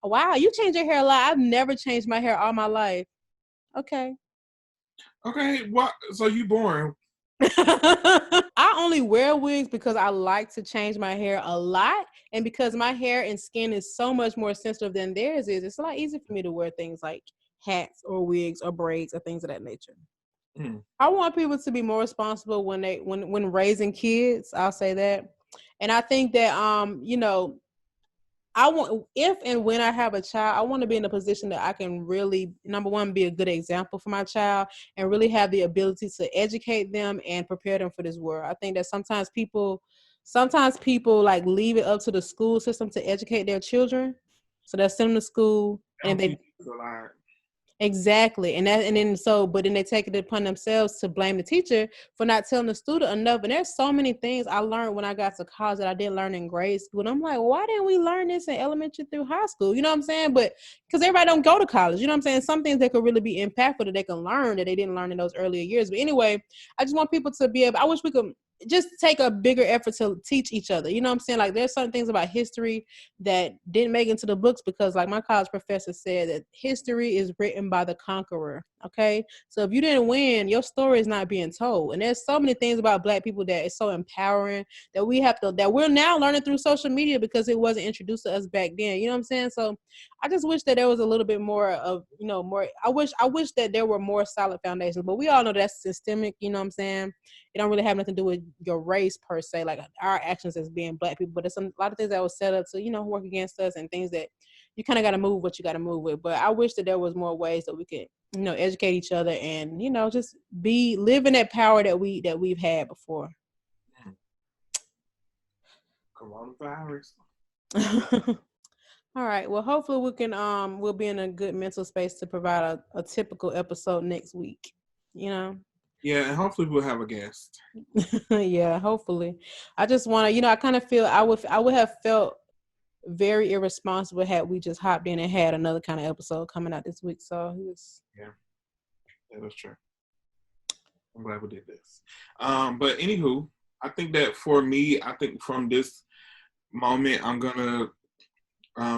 A: "Wow, you change your hair a lot. I've never changed my hair all my life." Okay.
B: What? So you boring?
A: I only wear wigs because I like to change my hair a lot, and because my hair and skin is so much more sensitive than theirs is. It's a lot easier for me to wear things like hats or wigs or braids or things of that nature. I want people to be more responsible when raising kids. I'll say that. And I think that I want, if and when I have a child, I want to be in a position that I can really, number one, be a good example for my child and really have the ability to educate them and prepare them for this world. I think that sometimes people like leave it up to the school system to educate their children. So they'll send them to school and Exactly. But then they take it upon themselves to blame the teacher for not telling the student enough. And there's so many things I learned when I got to college that I didn't learn in grade school. And I'm like, why didn't we learn this in elementary through high school? You know what I'm saying? But because everybody don't go to college, you know what I'm saying? Some things that could really be impactful that they can learn that they didn't learn in those earlier years. But anyway, I just want people to be able, I wish we could just take a bigger effort to teach each other. You know what I'm saying? Like there's certain things about history that didn't make it into the books because like my college professor said that history is written by the conqueror. Okay. So if you didn't win, your story is not being told. And there's so many things about Black people that is so empowering that we're now learning through social media because it wasn't introduced to us back then. You know what I'm saying? So I just wish that there was a little bit more of, more, I wish that there were more solid foundations, but we all know that's systemic. You know what I'm saying? It don't really have nothing to do with your race per se, like our actions as being Black people, but it's a lot of things that was set up to, work against us and things that you kind of got to move what you got to move with. But I wish that there was more ways that we could, educate each other and, just live in that power that we've had before.
B: Coronavirus.
A: All right. Well, hopefully we can, we'll be in a good mental space to provide a typical episode next week,
B: Yeah, and hopefully we'll have a guest.
A: Yeah, hopefully. I just want to, I kind of feel I would have felt very irresponsible had we just hopped in and had another kind of episode coming out this week. So
B: yeah, that was true. I'm glad we did this. But anywho, I think that for me, I think from this moment, I'm gonna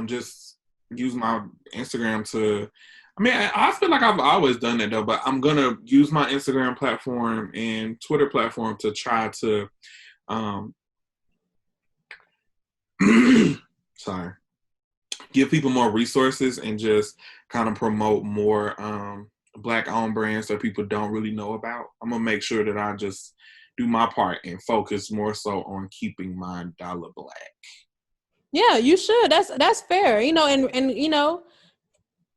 B: just use my Instagram to. I mean, I feel like I've always done that though, but I'm gonna use my Instagram platform and Twitter platform to try to, sorry, give people more resources and just kind of promote more Black-owned brands that people don't really know about. I'm gonna make sure that I just do my part and focus more so on keeping my dollar black.
A: Yeah, you should. That's fair. And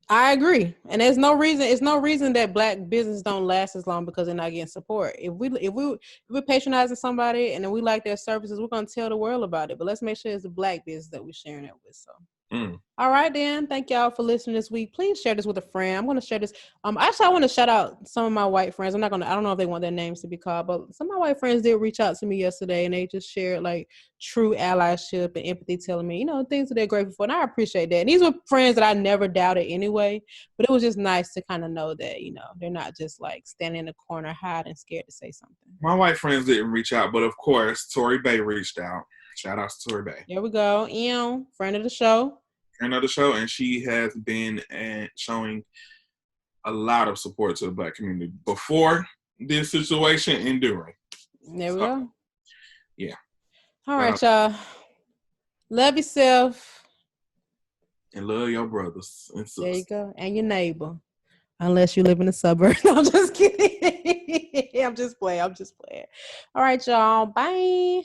A: I agree. And there's no reason that Black business don't last as long because they're not getting support. If we're patronizing somebody and then we like their services, we're gonna tell the world about it. But let's make sure it's a Black business that we're sharing it with. So all right, then. Thank y'all for listening this week. Please share this with a friend. I'm going to share this. Actually, I want to shout out some of my white friends. I don't know if they want their names to be called, but some of my white friends did reach out to me yesterday and they just shared like true allyship and empathy, telling me, things that they're grateful for. And I appreciate that. And these were friends that I never doubted anyway, but it was just nice to kind of know that, they're not just like standing in the corner, hiding, scared to say something.
B: My white friends didn't reach out, but of course, Tori Bay reached out. Shout out to Tori Bay.
A: There we go. Friend of the show.
B: And she has been showing a lot of support to the Black community before this situation and during.
A: There we go.
B: Yeah.
A: All right, y'all. Love yourself.
B: And love your brothers and sisters.
A: There you go. And your neighbor. Unless you live in the suburbs. I'm just kidding. I'm just playing. All right, y'all. Bye.